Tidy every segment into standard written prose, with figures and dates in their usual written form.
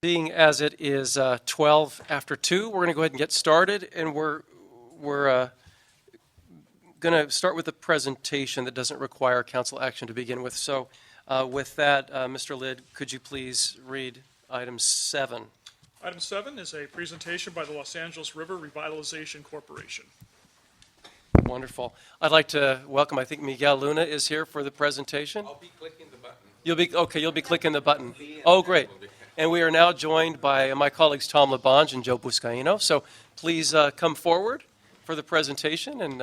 Being as it is 12 after 2, we're going to go ahead and get started, and we're going to start with a presentation that doesn't require council action to begin with. So with that, Mr. Lidd, could you please read item 7? Item 7 is a presentation by the Los Angeles River Revitalization Corporation. Wonderful. I'd like to welcome, I think Miguel Luna is here for the presentation. I'll be clicking the button. You'll be clicking the button. Oh, great. And we are now joined by my colleagues Tom Labange and Joe Buscaino. So please come forward for the presentation and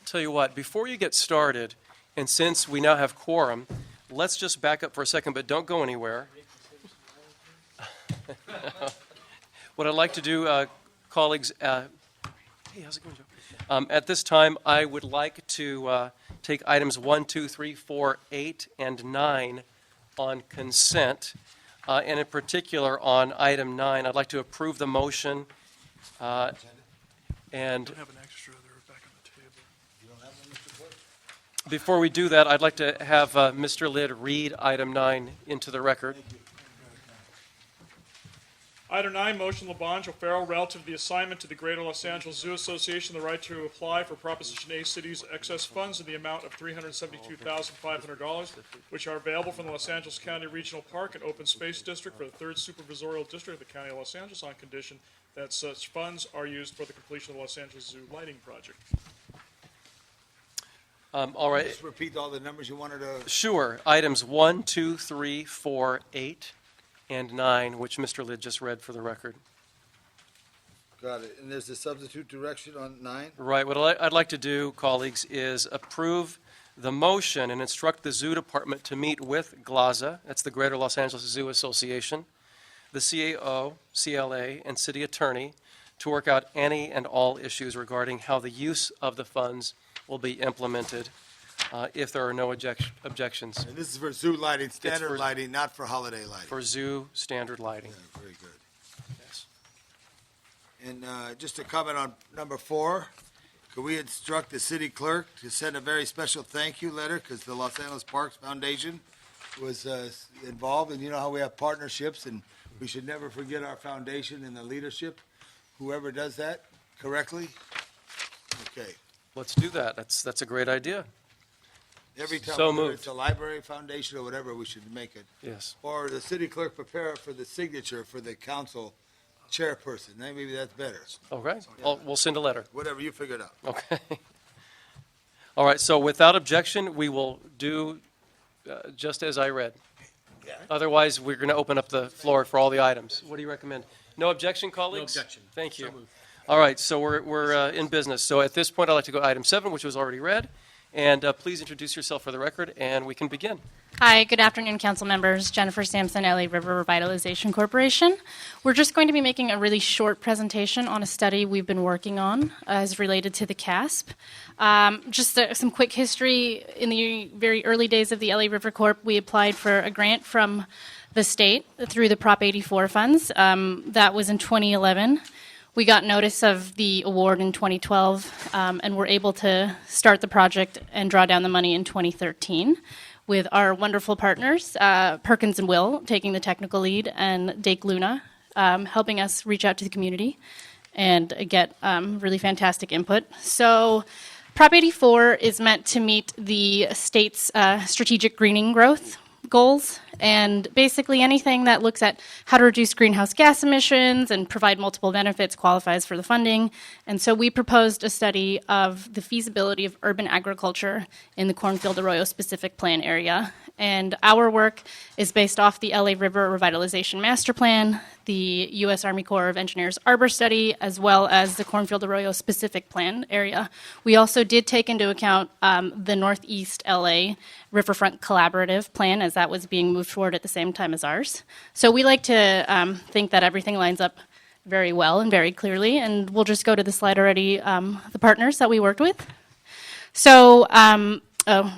tell you what, before you get started, and since we now have quorum, let's just back up for a second, but don't go anywhere. What I'd like to do, colleagues, hey, how's it going, Joe? At this time, I would like to take items 1, 2, 3, 4, 8, and 9 on consent, and in particular on item 9, I'd like to approve the motion and Have an extra there back on the table. before we do that, I'd like to have Mr. Lidd read item 9 into the record. Item 9, motion Labange O'Farrell relative to the assignment to the Greater Los Angeles Zoo Association the right to apply for Proposition A City's excess funds in the amount of $372,500, which are available from the Los Angeles County Regional Park and Open Space District for the 3rd Supervisorial District of the County of Los Angeles on condition that such funds are used for the completion of the Los Angeles Zoo lighting project. All right. Just repeat all the numbers you wanted to. Sure. Items 1, 2, 3, 4, 8, and 9, which Mr. Lidd just read for the record. Got it. And there's a substitute direction on 9? Right. What I'd like to do, colleagues, is approve the motion and instruct the Zoo Department to meet with GLAZA, that's the Greater Los Angeles Zoo Association, the CAO, CLA, and City Attorney to work out any and all issues regarding how the use of the funds will be implemented if there are no objections And this is for zoo lighting, standard for- lighting, not for holiday lighting. for zoo standard lighting. Yeah, very good. Yes. And just to comment on number 4, could we instruct the city clerk to send a very special thank you letter because the Los Angeles Parks Foundation was involved, and you know how we have partnerships, and we should never forget our foundation and the leadership. Whoever does that correctly, okay. Let's do that. That's a great idea. Every time, So whether moved. it's a library foundation or whatever, we should make it. Yes. Or the city clerk prepare it for the signature for the council chairperson. Maybe that's better. Okay. We'll send a letter. Whatever, you figure it out. Okay. All right. So without objection, we will do just as I read. Yeah. Otherwise, we're going to open up the floor for all the items. What do you recommend? No objection, colleagues? No objection. Thank you. So moved. All right. So we're in business. So at this point, I'd like to go to item 7, which was already read. And please introduce yourself for the record, and we can begin. Hi, good afternoon, council members. Jennifer Sampson, LA River Revitalization Corporation. We're just going to be making a really short presentation on a study we've been working on as related to the CASP. Some quick history. In the very early days of the LA River Corp, we applied for a grant from the state through the Prop 84 funds. That was in 2011. We got notice of the award in 2012 and were able to start the project and draw down the money in 2013 with our wonderful partners, Perkins and Will, taking the technical lead, and Dake Luna helping us reach out to the community and get really fantastic input. So Prop 84 is meant to meet the state's strategic greening growth goals, and basically anything that looks at how to reduce greenhouse gas emissions and provide multiple benefits qualifies for the funding. And so we proposed a study of the feasibility of urban agriculture in the Cornfield Arroyo specific plan area. And our work is based off the LA River Revitalization Master Plan, the U.S. Army Corps of Engineers Arbor Study, as well as the Cornfield Arroyo specific plan area. We also did take into account the Northeast LA Riverfront Collaborative Plan, as that was being moved forward at the same time as ours. So we like to think that everything lines up very well and very clearly, and we'll just go to the slide already, the partners that we worked with. So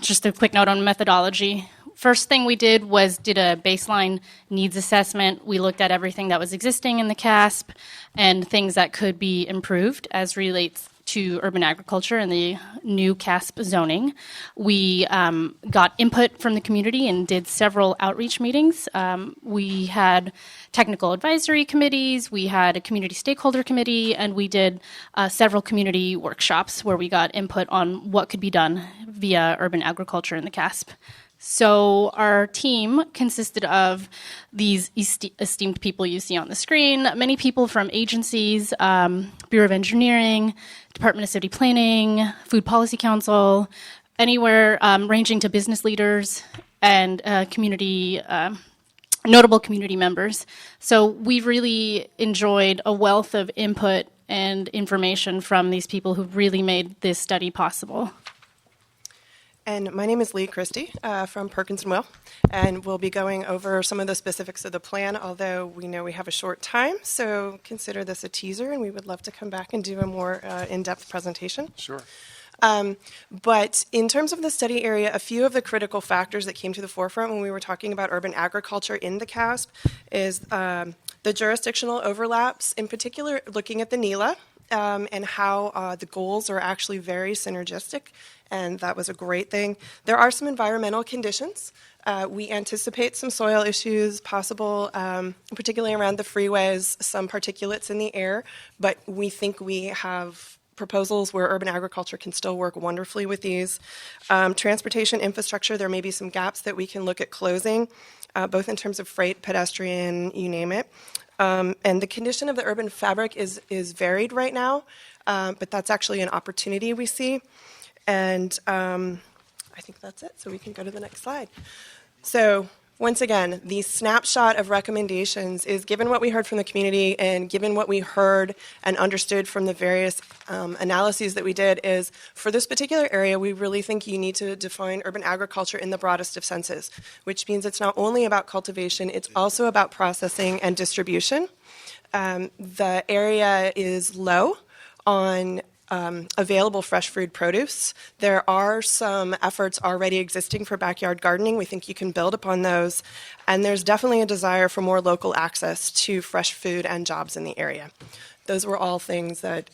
just a quick note on methodology. First thing we did was did a baseline needs assessment. We looked at everything that was existing in the CASP and things that could be improved as relates to urban agriculture and the new CASP zoning. We got input from the community and did several outreach meetings. We had technical advisory committees, we had a community stakeholder committee, and we did several community workshops where we got input on what could be done via urban agriculture in the CASP. So our team consisted of these esteemed people you see on the screen, many people from agencies, Bureau of Engineering, Department of City Planning, Food Policy Council, anywhere ranging to business leaders and notable community members. So we really enjoyed a wealth of input and information from these people who really made this study possible. And my name is Lee Christie from Perkins & Will, and we'll be going over some of the specifics of the plan, although we know we have a short time, so consider this a teaser, and we would love to come back and do a more in-depth presentation. Sure. But in terms of the study area, a few of the critical factors that came to the forefront when we were talking about urban agriculture in the CASP is the jurisdictional overlaps, in particular looking at the NELA, and how the goals are actually very synergistic, and that was a great thing. There are some environmental conditions. We anticipate some soil issues possible, particularly around the freeways, some particulates in the air, but we think we have proposals where urban agriculture can still work wonderfully with these. Transportation infrastructure, there may be some gaps that we can look at closing, both in terms of freight, pedestrian, you name it. And the condition of the urban fabric is varied right now, but that's actually an opportunity we see. And I think that's it, so we can go to the next slide. So once again, the snapshot of recommendations is given what we heard from the community and given what we heard and understood from the various analyses that we did is for this particular area, we really think you need to define urban agriculture in the broadest of senses, which means it's not only about cultivation, it's also about processing and distribution. The area is low on available fresh food produce. There are some efforts already existing for backyard gardening. We think you can build upon those. And there's definitely a desire for more local access to fresh food and jobs in the area. Those were all things that,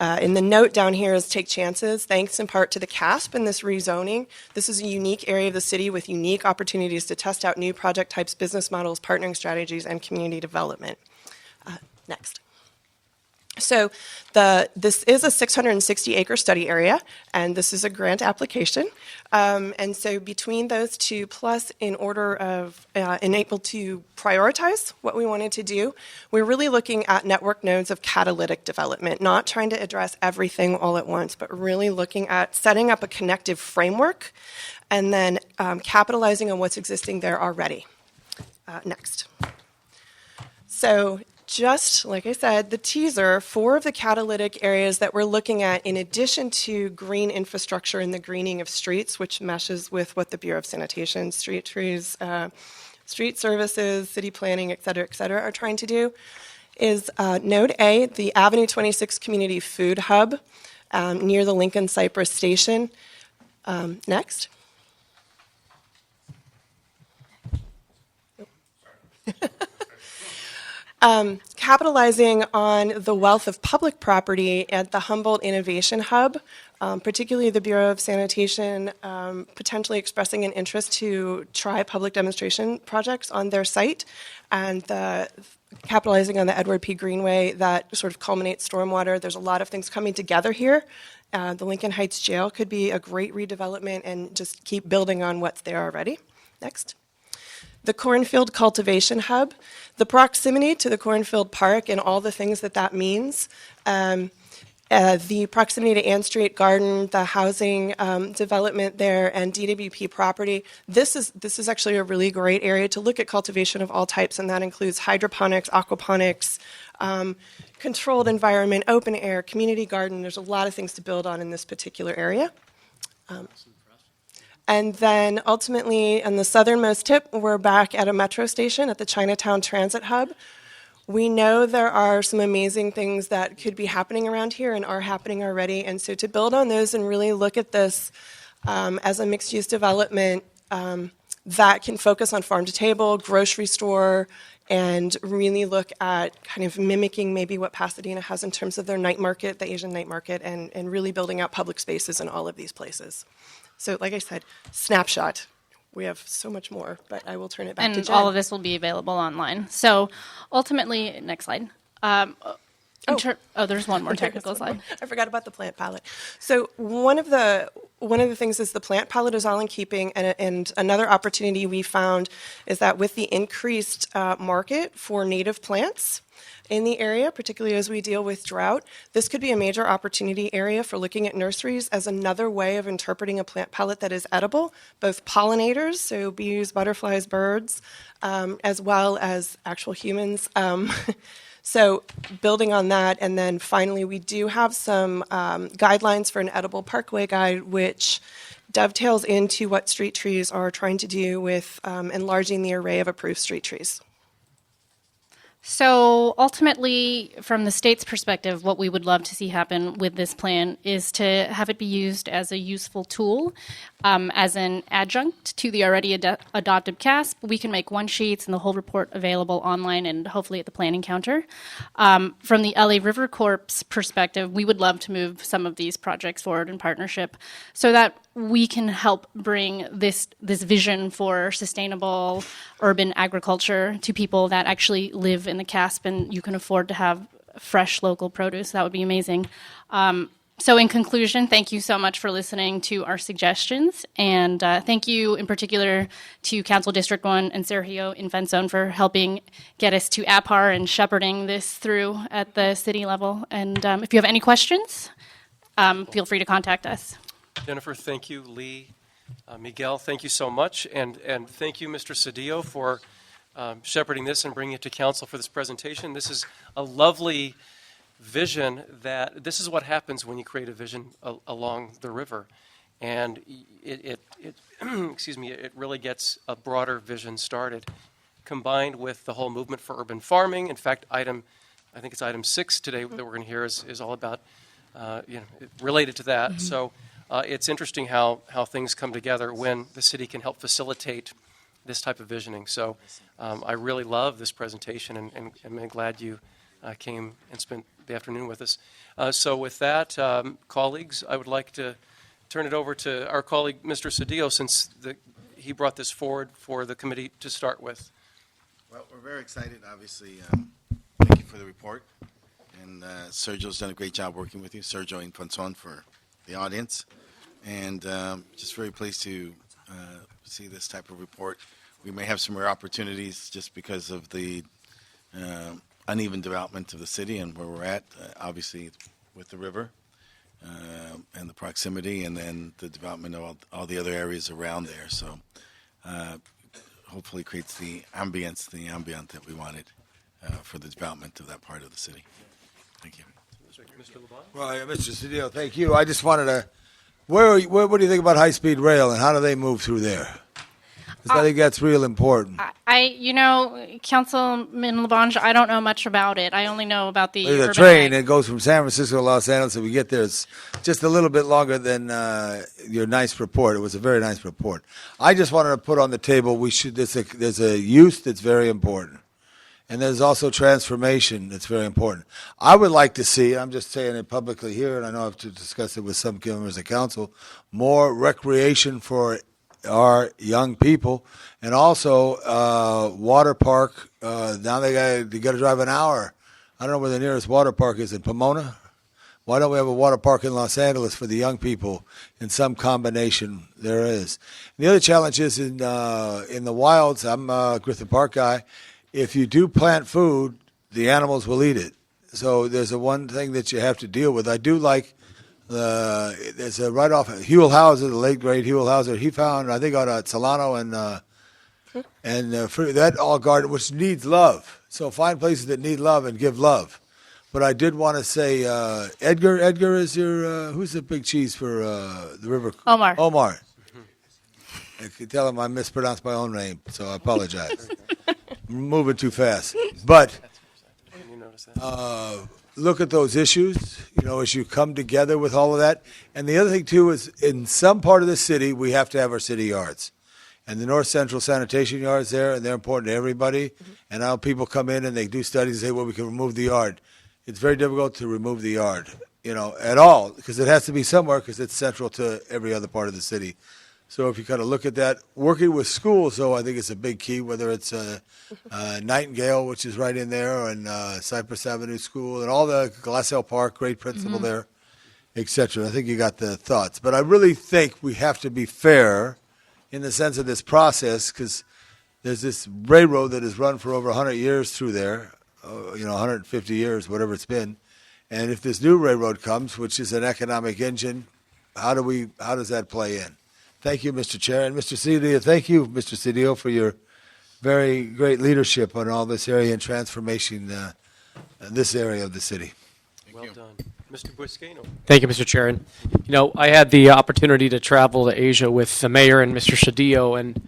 in the note down here is take chances, thanks in part to the CASP and this rezoning. This is a unique area of the city with unique opportunities to test out new project types, business models, partnering strategies, and community development. Next. So this is a 660-acre study area, and this is a grant application. And so between those two, plus in order of able to prioritize what we wanted to do, we're really looking at network nodes of catalytic development, not trying to address everything all at once, but really looking at setting up a connective framework and then capitalizing on what's existing there already. Next. So just like I said, the teaser, 4 of the catalytic areas that we're looking at, in addition to green infrastructure and the greening of streets, which meshes with what the Bureau of Sanitation, street trees, street services, city planning, et cetera, are trying to do, is Node A, the Avenue 26 Community Food Hub near the Lincoln Cypress Station. Next. Capitalizing on the wealth of public property at the Humboldt Innovation Hub, particularly the Bureau of Sanitation potentially expressing an interest to try public demonstration projects on their site, and capitalizing on the Edward P. Greenway that sort of culminates stormwater. There's a lot of things coming together here. The Lincoln Heights Jail could be a great redevelopment and just keep building on what's there already. Next. The Cornfield Cultivation Hub, the proximity to the Cornfield Park and all the things that means, the proximity to Ann Street Garden, the housing development there, and DWP property. This is actually a really great area to look at cultivation of all types, and that includes hydroponics, aquaponics, controlled environment, open air, community garden. There's a lot of things to build on in this particular area. And then ultimately, on the southernmost tip, we're back at a metro station at the Chinatown Transit Hub. We know there are some amazing things that could be happening around here and are happening already. And so to build on those and really look at this as a mixed-use development that can focus on farm to table, grocery store, and really look at kind of mimicking maybe what Pasadena has in terms of their night market, the Asian night market, and really building out public spaces in all of these places. So like I said, snapshot. We have so much more, but I will turn it back to And Jen. all of this will be available online. So ultimately, next slide. There's one more technical slide. I forgot about the plant palette. So one of the things is the plant palette is all in keeping, and another opportunity we found is that with the increased market for native plants in the area, particularly as we deal with drought, this could be a major opportunity area for looking at nurseries as another way of interpreting a plant palette that is edible, both pollinators, so bees, butterflies, birds, as well as actual humans. So building on that, and then finally, we do have some guidelines for an edible parkway guide, which dovetails into what street trees are trying to do with enlarging the array of approved street trees. So ultimately, from the state's perspective, what we would love to see happen with this plan is to have it be used as a useful tool, as an adjunct to the already adopted CASP. We can make one-sheets and the whole report available online and hopefully at the planning counter. From the LA River Corp's perspective, we would love to move some of these projects forward in partnership so that we can help bring this vision for sustainable urban agriculture to people that actually live in the CASP and you can afford to have fresh local produce. That would be amazing. So in conclusion, thank you so much for listening to our suggestions. And thank you in particular to Council District 1 and Sergio Infantson for helping get us to APAR and shepherding this through at the city level. And if you have any questions, feel free to contact us. Jennifer, thank you. Lee, Miguel, thank you so much. And thank you, Mr. Cedillo, for shepherding this and bringing it to council for this presentation. This is a lovely vision that this is what happens when you create a vision along the river. And it excuse me, it really gets a broader vision started, combined with the whole movement for urban farming. In fact, I think it's item 6 today that we're going to hear is all about, related to that. Mm-hmm. So it's interesting how things come together when the city can help facilitate this type of visioning. So I really love this presentation, and I'm glad you came and spent the afternoon with us. So with that, colleagues, I would like to turn it over to our colleague, Mr. Cedillo, since he brought this forward for the committee to start with. Well, we're very excited, obviously. Thank you for the report. And Sergio's done a great job working with you. Sergio Infantson for the audience. And just very pleased to see this type of report. We may have some rare opportunities just because of the uneven development of the city and where we're at, obviously with the river and the proximity, and then the development of all the other areas around there. So hopefully creates the ambient that we wanted for the development of that part of the city. Thank you. Mr. LeBon? Well, Mr. Cedillo, thank you. I just wanted to, what do you think about high-speed rail and how do they move through there? Because I think that's real important. Councilman Labange, I don't know much about it. I only know about the There's a urban train ag. that goes from San Francisco to Los Angeles, and we get there. It's just a little bit longer than your nice report. It was a very nice report. I just wanted to put on the table, there's a use that's very important. And there's also transformation that's very important. I would like to see, I'm just saying it publicly here, and I know I have to discuss it with some members of council, more recreation for our young people, and also water park. Now they got to drive an hour. I don't know where the nearest water park is in Pomona. Why don't we have a water park in Los Angeles for the young people in some combination there is? And the other challenge is in the wilds. I'm a Griffith Park guy. If you do plant food, the animals will eat it. So there's one thing that you have to deal with. I do like there's a right off Huell Hauser, the late great Huell Hauser. He found, I think, on Solano and that all garden which needs love. So find places that need love and give love. But I did want to say, Edgar. Edgar is your who's the big cheese for the river? Omar. Omar. I can tell him I mispronounced my own name, so I apologize. I'm moving too fast. But look at those issues, as you come together with all of that. And the other thing, too, is in some part of the city, we have to have our city yards. And the North Central sanitation yards there, and they're important to everybody. And now people come in and they do studies and say, well, we can remove the yard. It's very difficult to remove the yard, at all, because it has to be somewhere because it's central to every other part of the city. So if you kind of look at that, working with schools, though, I think it's a big key, whether it's Nightingale, which is right in there, and Cypress Avenue School, and all the Glassell Park, great principal there, et cetera. I think you got the thoughts. But I really think we have to be fair in the sense of this process, because there's this railroad that has run for over 100 years through there, 150 years, whatever it's been. And if this new railroad comes, which is an economic engine, how does that play in? Thank you, Mr. Chair. And Mr. Cedillo, thank you, Mr. Cedillo, for your very great leadership on all this area and transformation in this area of the city. Well done. Mr. Buscaino. Thank you, Mr. Chair. And, I had the opportunity to travel to Asia with the mayor and Mr. Cedillo, and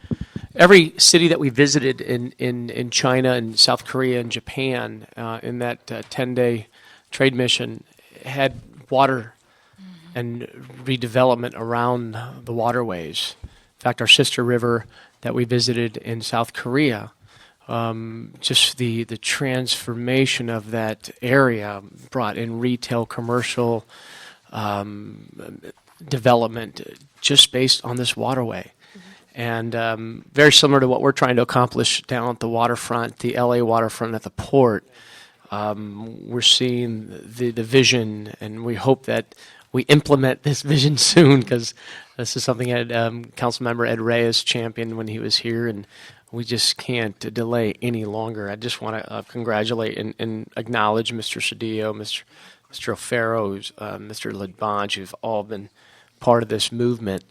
every city that we visited in China and South Korea and Japan in that 10-day trade mission had water and redevelopment around the waterways. In fact, our sister river that we visited in South Korea, just the transformation of that area brought in retail, commercial development just based on this waterway. And very similar to what we're trying to accomplish down at the waterfront, the LA waterfront at the port. We're seeing the vision, and we hope that we implement this vision soon, because this is something that Councilmember Ed Reyes championed when he was here, and we just can't delay any longer. I just want to congratulate and acknowledge Mr. Cedillo, Mr. O'Farrell, Mr. Ledbanj, who've all been part of this movement.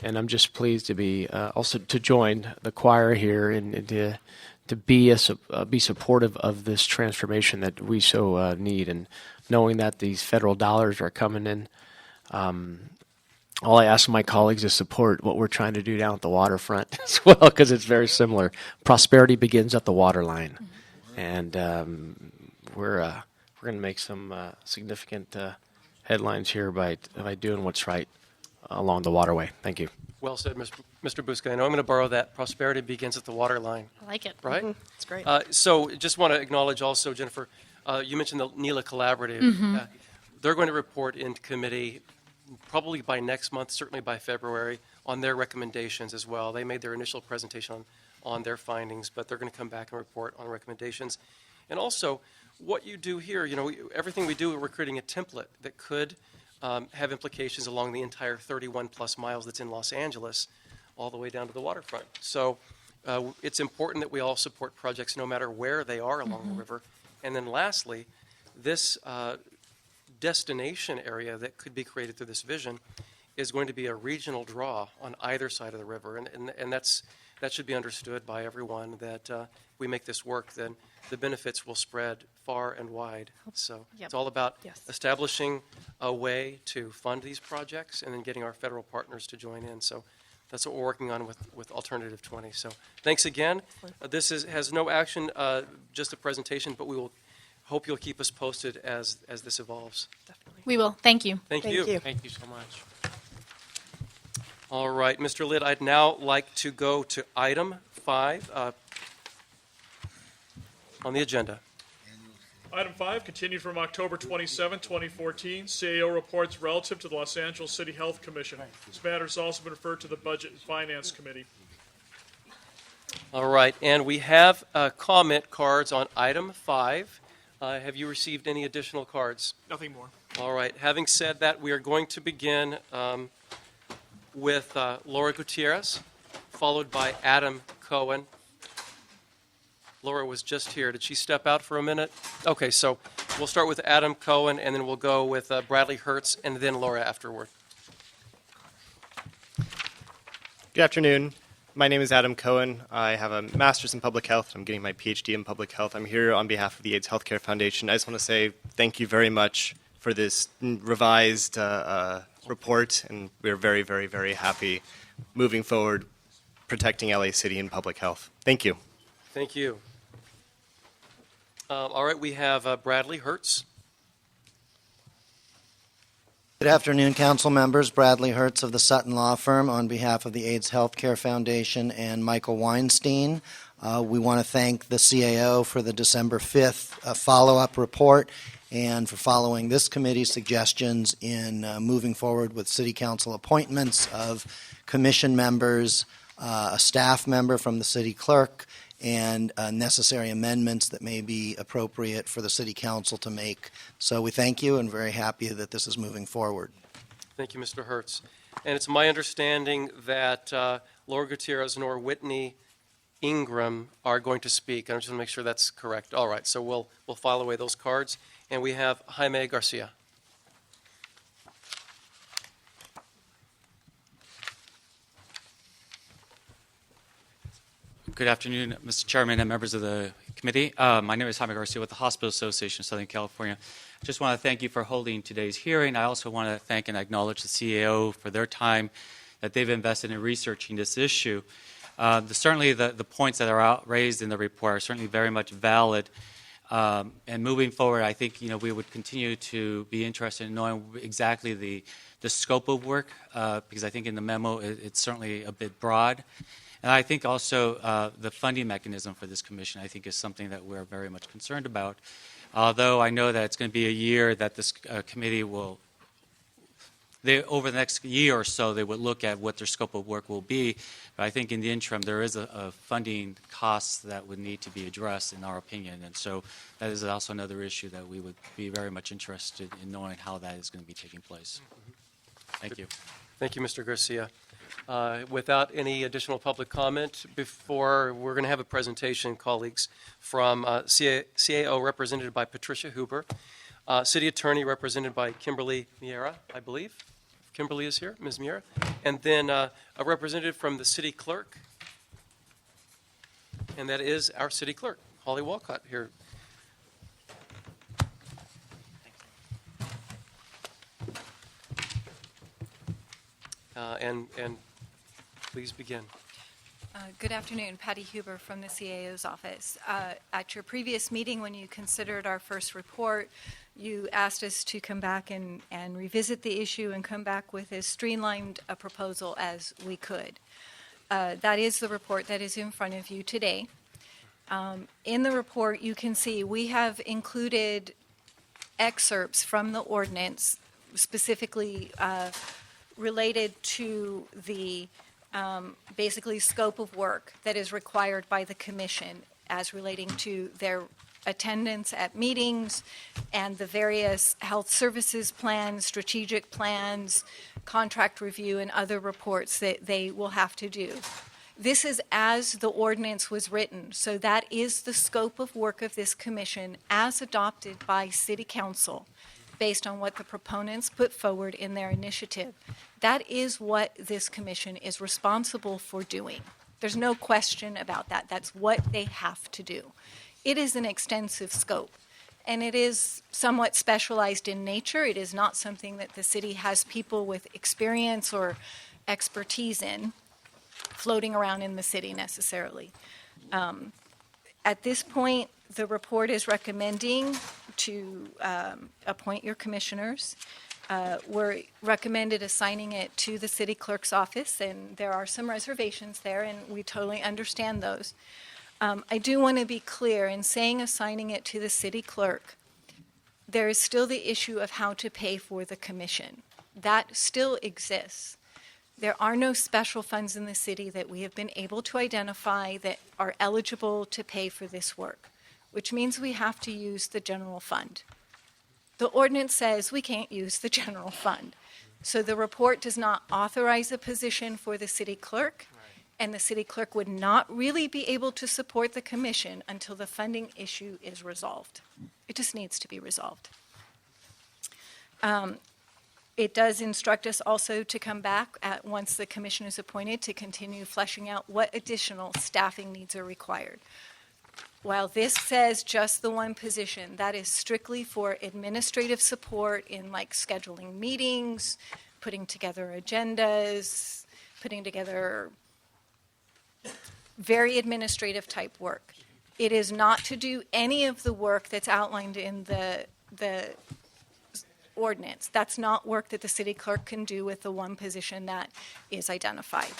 And I'm just pleased to be also to join the choir here and to be supportive of this transformation that we so need, and knowing that these federal dollars are coming in. All I ask my colleagues is support what we're trying to do down at the waterfront as well, because it's very similar. Prosperity begins at the waterline, and we're going to make some significant headlines here by doing what's right along the waterway. Thank you. Well said, Mr. Buscaino. I'm going to borrow that. Prosperity begins at the waterline. I like it. Right? It's great. So just want to acknowledge also, Jennifer, you mentioned the NELA Collaborative. They're going to report in committee probably by next month, certainly by February, on their recommendations as well. They made their initial presentation on their findings, but they're going to come back and report on recommendations. And also, what you do here, everything we do, we're creating a template that could have implications along the entire 31-plus miles that's in Los Angeles, all the way down to the waterfront. So it's important that we all support projects no matter where they are along the river. And then lastly, this destination area that could be created through this vision is going to be a regional draw on either side of the river. And that should be understood by everyone, that if we make this work, then the benefits will spread far and wide. So Yep. it's all about Yes. establishing a way to fund these projects and then getting our federal partners to join in. So that's what we're working on with Alternative 20. So thanks again. This has no action, just a presentation, but we will hope you'll keep us posted as this evolves. Definitely. We will. Thank you. Thank Thank you. you. Thank you so much. All right, Mr. Litt, I'd now like to go to item 5 on the agenda. Item 5, continued from October 27, 2014, CAO reports relative to the Los Angeles City Health Commission. This matter has also been referred to the Budget and Finance Committee. All right, and we have comment cards on item 5. Have you received any additional cards? Nothing more. All right, having said that, we are going to begin with Laura Gutierrez, followed by Adam Cohen. Laura was just here. Did she step out for a minute? Okay, so we'll start with Adam Cohen, and then we'll go with Bradley Hertz, and then Laura afterward. Good afternoon. My name is Adam Cohen. I have a master's in public health. I'm getting my PhD in public health. I'm here on behalf of the AIDS Healthcare Foundation. I just want to say thank you very much for this revised report, and we're very, very, very happy moving forward protecting LA City and public health. Thank you. Thank you. All right, we have Bradley Hertz. Good afternoon, council members. Bradley Hertz of the Sutton Law Firm on behalf of the AIDS Healthcare Foundation and Michael Weinstein. We want to thank the CAO for the December 5th follow-up report and for following this committee's suggestions in moving forward with city council appointments of commission members, a staff member from the city clerk, and necessary amendments that may be appropriate for the city council to make. So we thank you and very happy that this is moving forward. Thank you, Mr. Hertz. And it's my understanding that Laura Gutierrez nor Whitney Ingram are going to speak. I just want to make sure that's correct. All right, so we'll file away those cards. And we have Jaime Garcia. Good afternoon, Mr. Chairman and members of the committee. My name is Jaime Garcia with the Hospital Association of Southern California. I just want to thank you for holding today's hearing. I also want to thank and acknowledge the CAO for their time that they've invested in researching this issue. Certainly the points that are raised in the report are certainly very much valid. And moving forward, I think we would continue to be interested in knowing exactly the scope of work, because I think in the memo it's certainly a bit broad. And I think also the funding mechanism for this commission, I think, is something that we're very much concerned about. Although I know that it's going to be a year that this committee will, over the next year or so, they would look at what their scope of work will be. But I think in the interim, there is a funding cost that would need to be addressed, in our opinion. And so that is also another issue that we would be very much interested in knowing how that is going to be taking place. Thank you. Thank you, Mr. Garcia. Without any additional public comment, we're going to have a presentation, colleagues, from CAO represented by Patricia Huber, City Attorney represented by Kimberly Miera, I believe. Kimberly is here, Ms. Miera. And then a representative from the City Clerk, and that is our City Clerk, Holly Walcott, here. And please begin. Good afternoon, Patty Huber from the CAO's office. At your previous meeting, when you considered our first report, you asked us to come back and revisit the issue and come back with as streamlined a proposal as we could. That is the report that is in front of you today. In the report, you can see we have included excerpts from the ordinance, specifically related to the basically scope of work that is required by the commission as relating to their attendance at meetings and the various health services plans, strategic plans, contract review, and other reports that they will have to do. This is as the ordinance was written, so that is the scope of work of this commission as adopted by City Council based on what the proponents put forward in their initiative. That is what this commission is responsible for doing. There's no question about that. That's what they have to do. It is an extensive scope, and it is somewhat specialized in nature. It is not something that the city has people with experience or expertise in floating around in the city necessarily. At this point, the report is recommending to appoint your commissioners. We're recommended assigning it to the city clerk's office, and there are some reservations there, and we totally understand those. I do want to be clear in saying assigning it to the city clerk, there is still the issue of how to pay for the commission. That still exists. There are no special funds in the city that we have been able to identify that are eligible to pay for this work, which means we have to use the general fund. The ordinance says we can't use the general fund. So the report does not authorize a position for the city clerk, and the city clerk would not really be able to support the commission until the funding issue is resolved. It just needs to be resolved. It does instruct us also to come back once the commission is appointed to continue fleshing out what additional staffing needs are required. While this says just the one position, that is strictly for administrative support in like scheduling meetings, putting together agendas, putting together very administrative type work. It is not to do any of the work that's outlined in the ordinance. That's not work that the city clerk can do with the one position that is identified.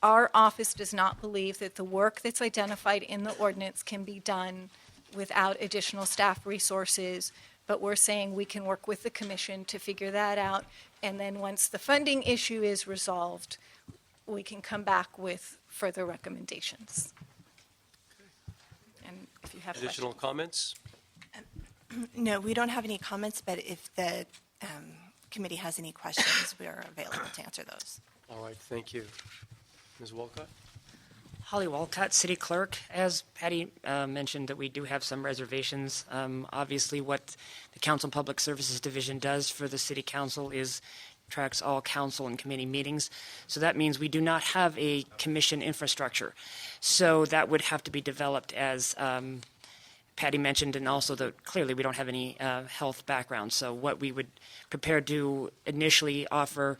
Our office does not believe that the work that's identified in the ordinance can be done without additional staff resources, but we're saying we can work with the commission to figure that out, and then once the funding issue is resolved, we can come back with further recommendations. And if you have Additional questions. comments? No, we don't have any comments, but if the committee has any questions, we are available to answer those. All right, thank you. Ms. Walcott? Holly Walcott, City Clerk. As Patty mentioned, that we do have some reservations. Obviously, what the Council and Public Services Division does for the City Council is tracks all council and committee meetings. So that means we do not have a commission infrastructure. So that would have to be developed as Patty mentioned, and also that clearly we don't have any health background. So what we would prepare to initially offer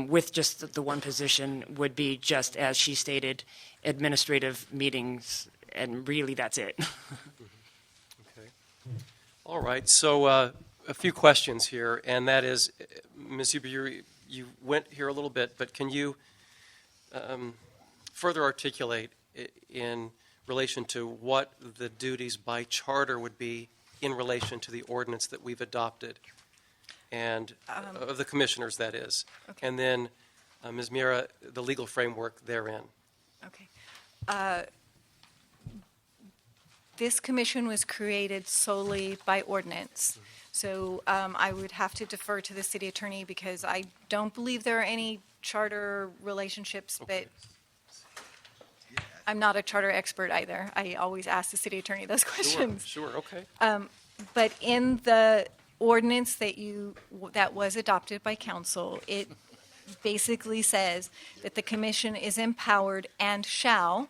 with just the one position would be, just as she stated, administrative meetings, and really that's it. Okay. All right, so a few questions here, and that is, Ms. Huber, you went here a little bit, but can you further articulate in relation to what the duties by charter would be in relation to the ordinance that we've adopted, and of the commissioners, that is. Okay. And then, Ms. Mira, the legal framework therein. Okay. This commission was created solely by ordinance. So I would have to defer to the city attorney because I don't believe there are any charter relationships, but I'm not a charter expert either. I always ask the city attorney those questions. Sure, okay. But in the ordinance that was adopted by council, it basically says that the commission is empowered and shall,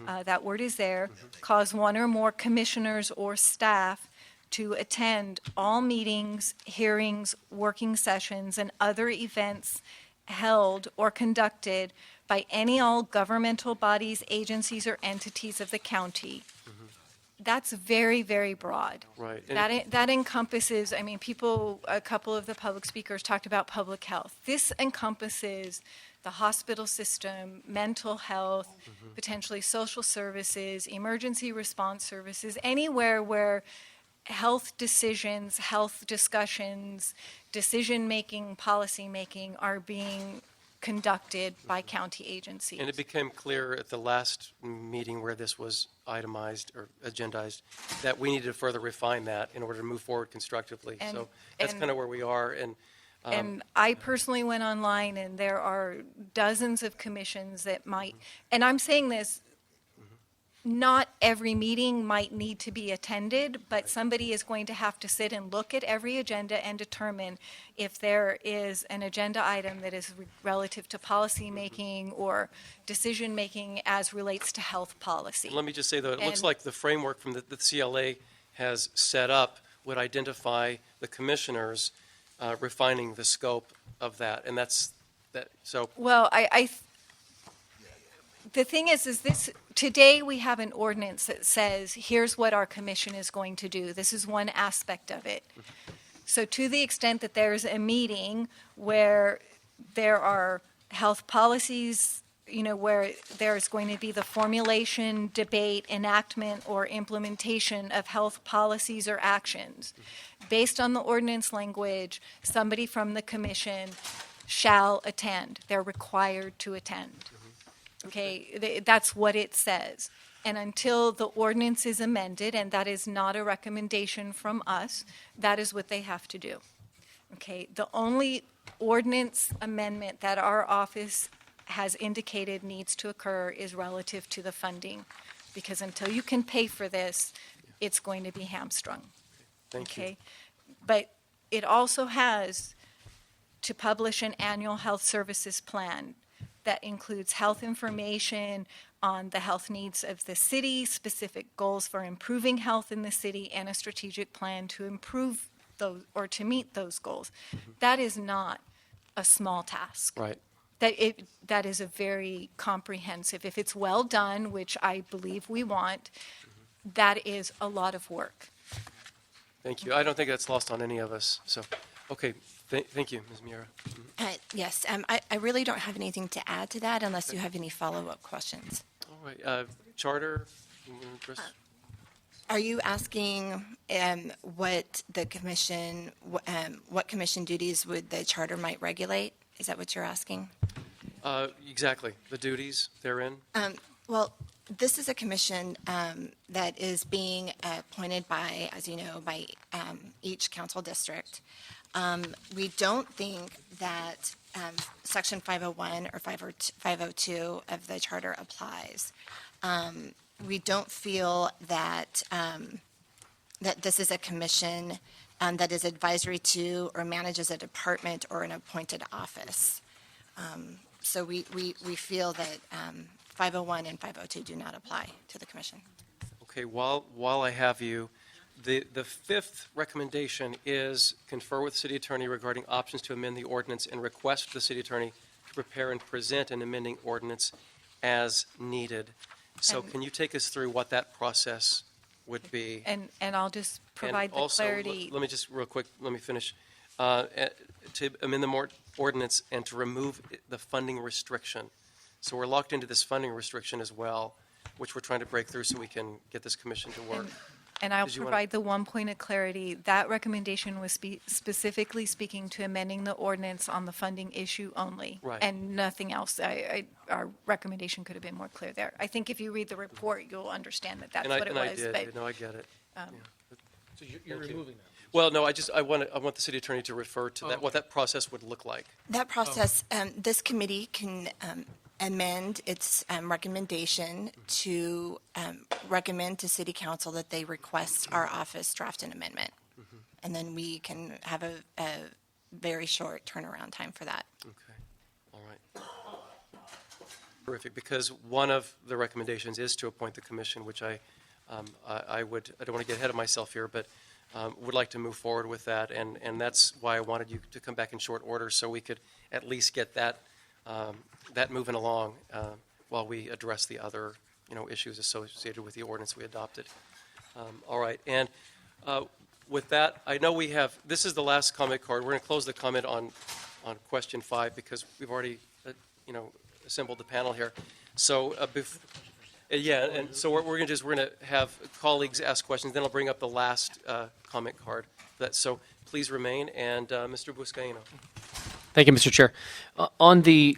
that word is there, cause one or more commissioners or staff to attend all meetings, hearings, working sessions, and other events held or conducted by any all governmental bodies, agencies, or entities of the county. That's very, very broad. Right. That encompasses, I mean, a couple of the public speakers talked about public health. This encompasses the hospital system, mental health, potentially social services, emergency response services, anywhere where health decisions, health discussions, decision-making, policy-making are being conducted by county agencies. And it became clear at the last meeting where this was itemized or agendized that we needed to further refine that in order to move forward constructively. So that's kind of where we are. And I personally went online, and there are dozens of commissions that might, and I'm saying this, not every meeting might need to be attended, but somebody is going to have to sit and look at every agenda and determine if there is an agenda item that is relative to policy making or decision making as relates to health policy. Let me just say, though, it looks like the framework from the CLA has set up would identify the commissioners refining the scope of that, and that's that. So Well, the thing is this, today we have an ordinance that says, here's what our commission is going to do. This is one aspect of it. So to the extent that there's a meeting where there are health policies, where there's going to be the formulation, debate, enactment, or implementation of health policies or actions, based on the ordinance language, somebody from the commission shall attend. They're required to attend. Okay, that's what it says. And until the ordinance is amended, and that is not a recommendation from us, that is what they have to do. Okay, the only ordinance amendment that our office has indicated needs to occur is relative to the funding, because until you can pay for this, it's going to be hamstrung. thank you. Okay, but it also has to publish an annual health services plan that includes health information on the health needs of the city, specific goals for improving health in the city, and a strategic plan to improve those or to meet those goals. That is not a small task. Right. That is a very comprehensive, if it's well done, which I believe we want, that is a lot of work. Thank you. I don't think that's lost on any of us. So, okay, thank you, Ms. Miura. Yes, I really don't have anything to add to that unless you have any follow-up questions. All right, charter. You wanna address- Are you asking what the commission, what commission duties would the charter might regulate? Is that what you're asking? Exactly, the duties therein. Well, this is a commission that is being appointed by, as you know, by each council district. We don't think that Section 501 or 502 of the charter applies. We don't feel that that this is a commission that is advisory to or manages a department or an appointed office. So we feel that 501 and 502 do not apply to the commission. Okay, while I have you, the fifth recommendation is confer with city attorney regarding options to amend the ordinance and request the city attorney to prepare and present an amending ordinance as needed. So can you take us through what that process would be? And I'll just provide And the also, clarity. Let me just real quick, let me finish. To amend the ordinance and to remove the funding restriction. So we're locked into this funding restriction as well, which we're trying to break through so we can get this commission to work. And I'll Did you provide the one point of clarity. That recommendation was specifically speaking to amending the ordinance on the funding issue only. Right. And nothing else. Our recommendation could have been more clear there. I think if you read the report, you'll understand that that's And I what it was. did, no, I get it. So you're removing that? Well, no, I want the city attorney to refer to that, what that process would look like. That process, this committee can amend its recommendation to recommend to city council that they request our office draft an amendment. And then we can have a very short turnaround time for that. Okay, all right. Terrific, because one of the recommendations is to appoint the commission, which I don't want to get ahead of myself here, but would like to move forward with that, and that's why I wanted you to come back in short order, so we could at least get that moving along while we address the other, issues associated with the ordinance we adopted. All right, and with that, I know this is the last comment card. We're going to close the comment on question 5 because we've already, assembled the panel here. So, and so we're going to have colleagues ask questions. Then I'll bring up the last comment card. So please remain, and Mr. Buscaino. Thank you, Mr. Chair. On the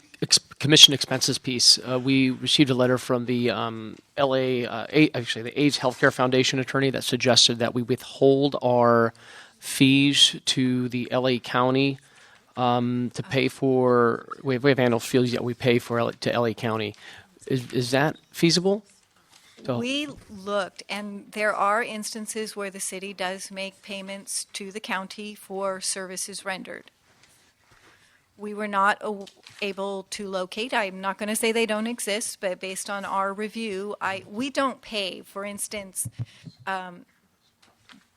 commission expenses piece, we received a letter from the the AIDS Healthcare Foundation attorney that suggested that we withhold our fees to the LA County to pay for. We have annual fees that we pay to LA County. Is that feasible? We looked, and there are instances where the city does make payments to the county for services rendered. We were not able to locate. I'm not going to say they don't exist, but based on our review, we don't pay. For instance,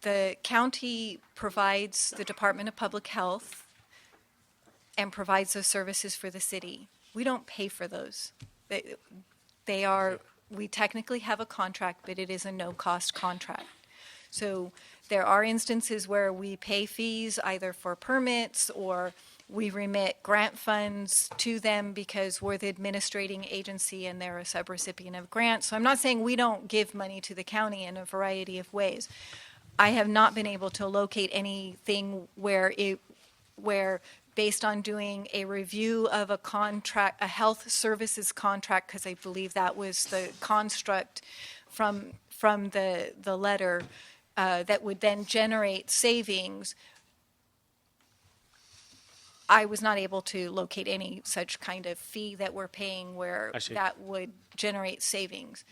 the county provides the Department of Public Health and provides those services for the city. We don't pay for those. We technically have a contract, but it is a no-cost contract. So there are instances where we pay fees either for permits or we remit grant funds to them because we're the administrating agency and they're a subrecipient of grants. So I'm not saying we don't give money to the county in a variety of ways. I have not been able to locate anything where based on doing a review of a contract, a health services contract, because I believe that was the construct from the letter that would then generate savings. I was not able to locate any such kind of fee that we're paying where that would generate savings.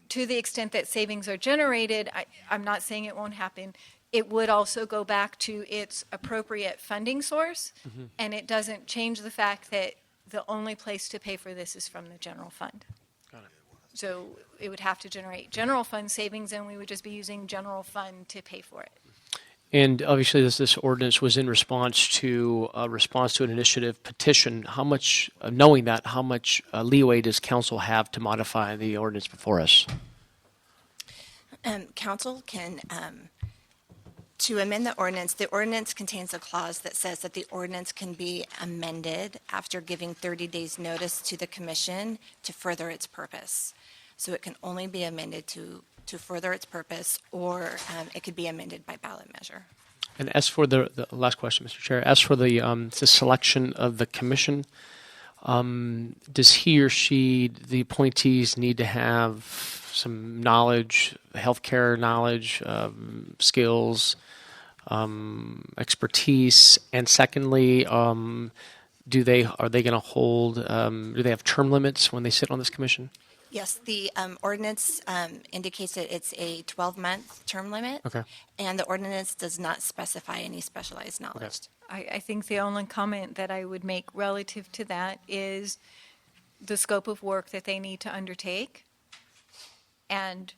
To the extent that savings are generated, I'm not saying it won't happen. It would also go back to its appropriate funding source, and it doesn't change the fact that the only place to pay for this is from the general fund. Got it. So it would have to generate general fund savings, and we would just be using general fund to pay for it. And obviously, this ordinance was in response to an initiative petition. How much, knowing that, how much leeway does council have to modify the ordinance before us? Council can To amend the ordinance contains a clause that says that the ordinance can be amended after giving 30 days' notice to the commission to further its purpose. So it can only be amended to further its purpose, or it could be amended by ballot measure. And as for the last question, Mr. Chair, as for the selection of the commission, does he or she, the appointees, need to have some knowledge, healthcare knowledge, skills, expertise? And secondly, are they going to hold? Do they have term limits when they sit on this commission? Yes, the ordinance indicates that it's a 12-month term limit. Okay. And the ordinance does not specify any specialized knowledge. I think the only comment that I would make relative to that is the scope of work that they need to undertake. And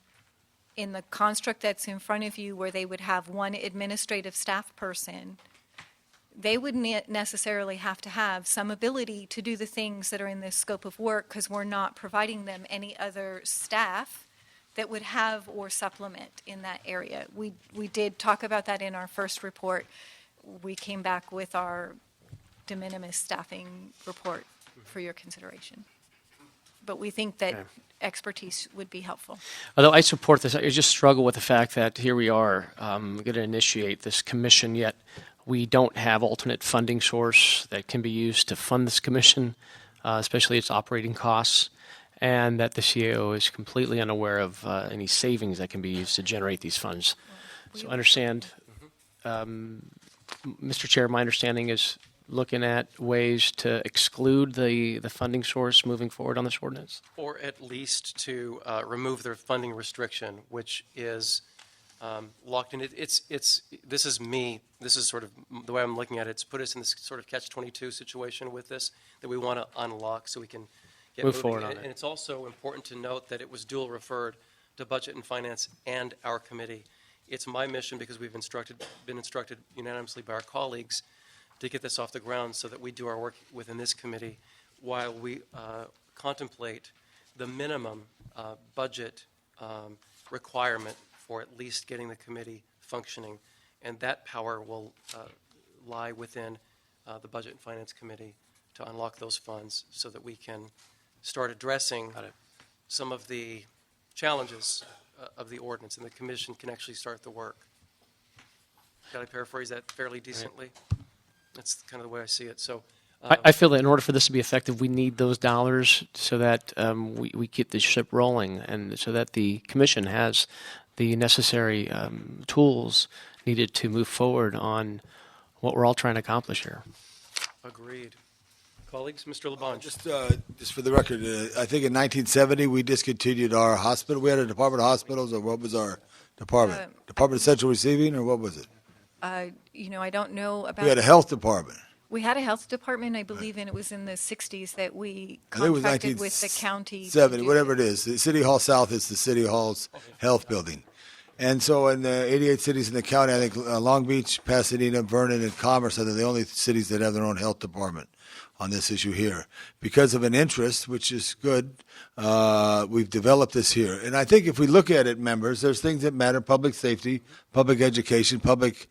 in the construct that's in front of you, where they would have one administrative staff person, they wouldn't necessarily have to have some ability to do the things that are in this scope of work, because we're not providing them any other staff that would have or supplement in that area. We did talk about that in our first report. We came back with our de minimis staffing report for your consideration. But we think that expertise would be helpful. Although I support this, I just struggle with the fact that here we are going to initiate this commission, yet we don't have alternate funding source that can be used to fund this commission, especially its operating costs, and that the CAO is completely unaware of any savings that can be used to generate these funds. So understand, Mr. Chair, my understanding is looking at ways to exclude the funding source moving forward on this ordinance? Or at least to remove their funding restriction, which is locked in. This is me. This is sort of the way I'm looking at it. It's put us in this sort of catch-22 situation with this that we want to unlock so we can get Move moving. forward on it. And it's also important to note that it was dual referred to Budget and Finance and our committee. It's my mission, because we've been instructed unanimously by our colleagues, to get this off the ground so that we do our work within this committee while we contemplate the minimum budget requirement for at least getting the committee functioning. And that power will lie within the Budget and Finance Committee to unlock those funds so that we can start addressing some of the challenges of the ordinance, and the commission can actually start the work. Did I paraphrase that fairly decently? That's kind of the way I see it. So I feel that in order for this to be effective, we need those dollars so that we keep the ship rolling, and so that the commission has the necessary tools needed to move forward on what we're all trying to accomplish here. agreed. Colleagues, Mr. Labange. Just for the record, I think in 1970 we discontinued our hospital. We had a Department of Hospitals, or what was our department? Department of Central Receiving, or what was it? I don't know about. We had a health department. We had a health department, I believe, and it was in the 60s that we I think it was contracted with the county. 1970, whatever it is. The City Hall South is the City Hall's health building. And so in the 88 cities in the county, I think Long Beach, Pasadena, Vernon, and Commerce are the only cities that have their own health department on this issue here. Because of an interest, which is good, we've developed this here. And I think if we look at it, members, there's things that matter: public safety, public education, public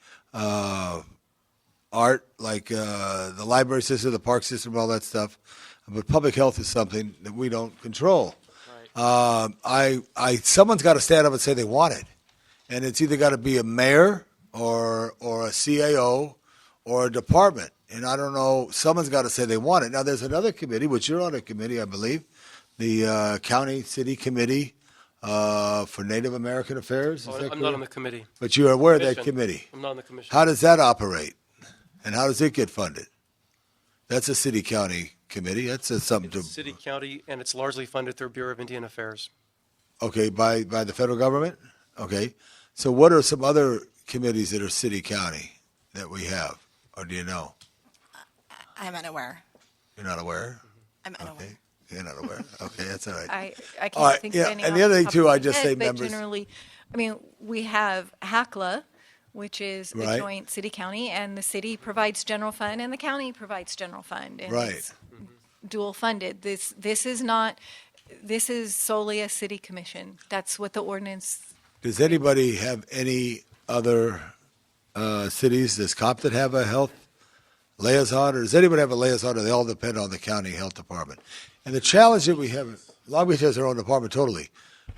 art, like the library system, the park system, all that stuff. But public health is something that we don't control. Someone's got to stand up and say they want it. And it's either got to be a mayor or a CAO or a department. And I don't know, someone's got to say they want it. Now, there's another committee, which you're on a committee, I believe, the County City Committee for Native American Affairs. I'm not on the committee. But you're aware of that committee. I'm not on the commission. How does that operate? And how does it get funded? That's a city-county committee. That's something It's city, county, and it's largely funded through Bureau of Indian Affairs. Okay, by the federal government? Okay. So what are some other committees that are city-county that we have? Or do you know? I'm unaware. You're not aware? I'm unaware. Okay. You're not aware? Okay, that's all right. I can't All right, think yeah, of any. and off the other thing, top too, of I my just head, say, but members- Generally, we have HACLA, which is Right. a joint city-county, and the city provides general fund, and the county provides general fund. And Right. it's dual funded. This is not, this is solely a city commission. That's what the ordinance. Does anybody have any other cities? Does Compton have a health liaison, or does anyone have a liaison, or they all depend on the county health department? And the challenge that we have, Long Beach has their own department totally,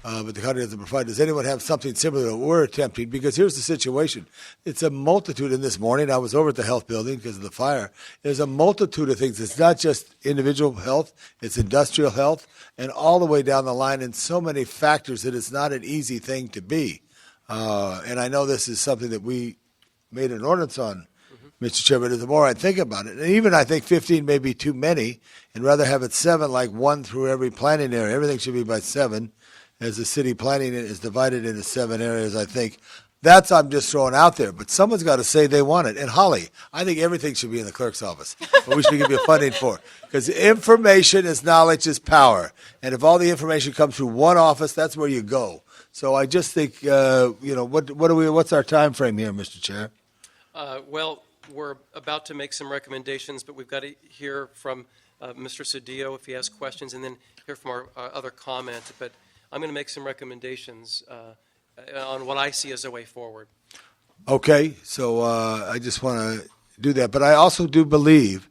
but the county doesn't provide. Does anyone have something similar that we're attempting? Because here's the situation. It's a multitude, and this morning I was over at the health building because of the fire. There's a multitude of things. It's not just individual health, it's industrial health, and all the way down the line, and so many factors that it's not an easy thing to be. And I know this is something that we made an ordinance on, Mr. Chairman. The more I think about it, and even I think 15 may be too many, and rather have it 7, like 1 through every planning area. Everything should be by 7, as the city planning is divided into 7 areas, I think. That's, I'm just throwing out there, but someone's got to say they want it. And Holly, I think everything should be in the clerk's office, but we should give you funding for it. Because information is knowledge is power. And if all the information comes through one office, that's where you go. So I just think, what's our time frame here, Mr. Chair? Well, we're about to make some recommendations, but we've got to hear from Mr. Cedillo if he has questions, and then hear from our other comment. But I'm going to make some recommendations on what I see as a way forward. Okay, so I just want to do that. But I also do believe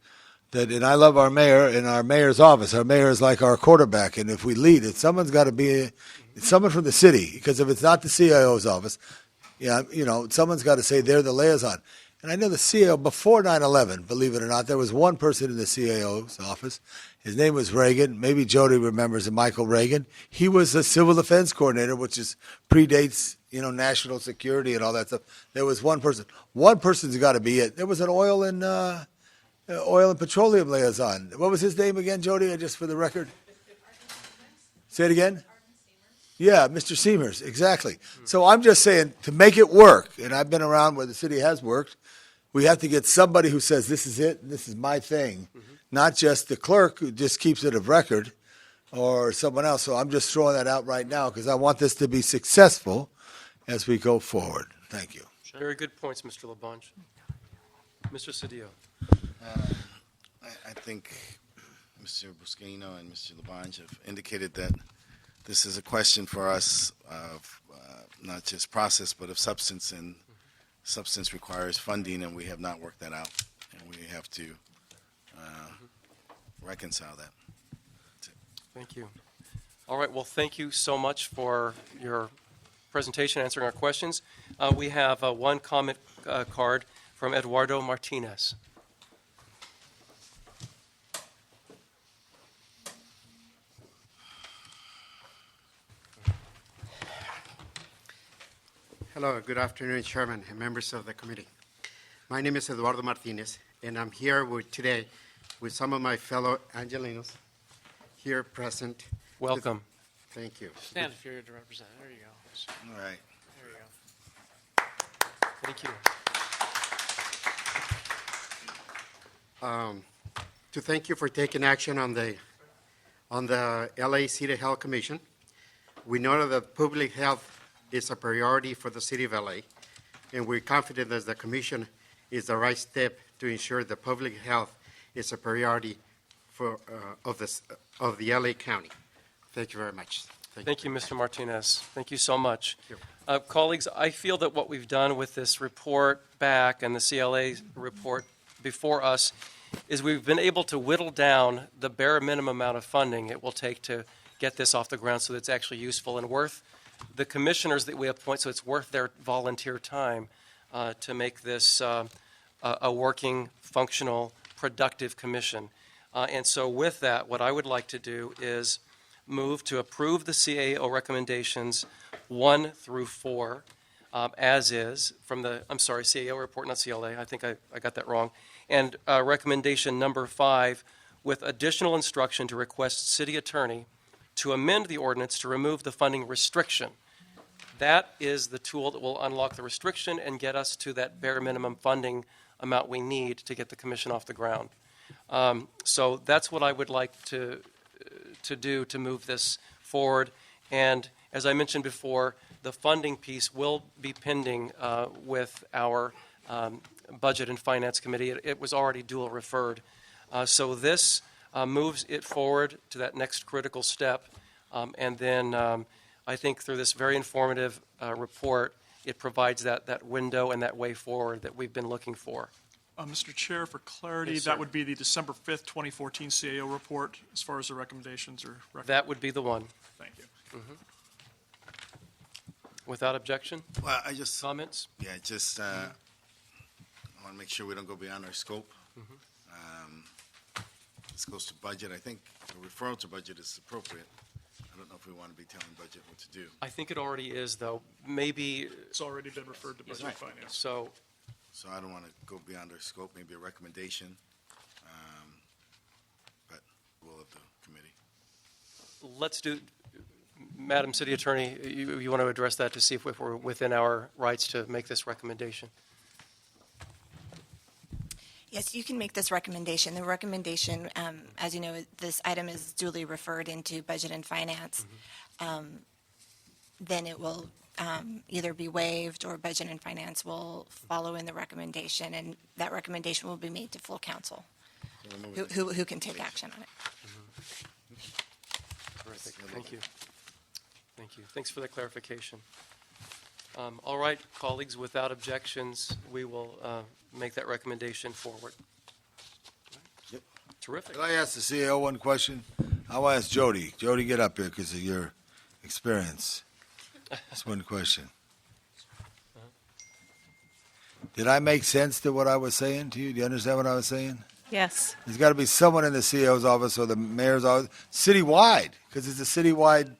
that, and I love our mayor and our mayor's office. Our mayor is like our quarterback, and if we lead it, someone's got to be someone from the city, because if it's not the CIO's office, someone's got to say they're the liaison. And I know the CIO, before 9/11, believe it or not, there was one person in the CIO's office. His name was Reagan. Maybe Jody remembers him, Michael Reagan. He was a civil defense coordinator, which predates, national security and all that stuff. There was one person. One person's got to be it. There was an oil and petroleum liaison. What was his name again, Jody, just for the record? Say it again? Yeah, Mr. Seamers, exactly. So I'm just saying, to make it work, and I've been around where the city has worked, we have to get somebody who says, this is it, and this is my thing, not just the clerk who just keeps it of record or someone else. So I'm just throwing that out right now because I want this to be successful as we go forward. Thank you. Very good points, Mr. LaBonge. Mr. Cedillo. I think Mr. Buscaino and Mr. LaBonge have indicated that this is a question for us of not just process, but of substance, and substance requires funding, and we have not worked that out, and we have to reconcile that. That's it. Thank you. All right, well, thank you so much for your presentation, answering our questions. We have one comment card from Eduardo Martinez. Hello, good afternoon, Chairman and members of the committee. My name is Eduardo Martinez, and I'm here today with some of my fellow Angelinos here present. Welcome. Thank you. Stand if you're to represent. There you go. All right. There you go. Thank you. To thank you for taking action on the LA City Health Commission. We know that public health is a priority for the city of LA, and we're confident that the commission is the right step to ensure that public health is a priority of the LA County. Thank you very much. Thank you, Mr. Martinez. Thank you so much. Colleagues, I feel that what we've done with this report back and the CLA report before us is we've been able to whittle down the bare minimum amount of funding it will take to get this off the ground so that it's actually useful and worth the commissioners that we appoint, so it's worth their volunteer time to make this a working, functional, productive commission. And so with that, what I would like to do is move to approve the CAO recommendations 1 through 4 as is from the, CAO report, not CLA. I think I got that wrong. And recommendation number 5 with additional instruction to request city attorney to amend the ordinance to remove the funding restriction. That is the tool that will unlock the restriction and get us to that bare minimum funding amount we need to get the commission off the ground. So that's what I would like to do to move this forward. And as I mentioned before, the funding piece will be pending with our Budget and Finance Committee. It was already dual referred. So this moves it forward to that next critical step. And then I think through this very informative report it provides that window and that way forward that we've been looking for. Mr. Chair, for clarity, Yes, sir. that would be the December 5th, 2014 CAO report as far as the recommendations are. That would be the one. Thank you. Without objection? Well, I just, Comments? yeah, just, I want to make sure we don't go beyond our scope. This goes to budget. I think the referral to budget is appropriate. I don't know if we want to be telling budget what to do. I think it already is, though. Maybe, It's already been referred to Budget and Finance. so, So I don't want to go beyond our scope, maybe a recommendation, but we'll have the committee. let's do, Madam City Attorney, you want to address that to see if we're within our rights to make this recommendation? Yes, you can make this recommendation. The recommendation, as you know, this item is duly referred into Budget and Finance. Then it will either be waived or Budget and Finance will follow in the recommendation, and that recommendation will be made to full council, who can take action on it. Terrific. Thank you. Thank you. Thanks for the clarification. All right, colleagues, without objections, we will make that recommendation forward. Yep. Terrific. Could I ask the CEO one question? I want to ask Jody. Jody, get up here because of your experience. That's one question. Did I make sense to what I was saying to you? Do you understand what I was saying? Yes. There's got to be someone in the CEO's office or the mayor's office, citywide, because it's a citywide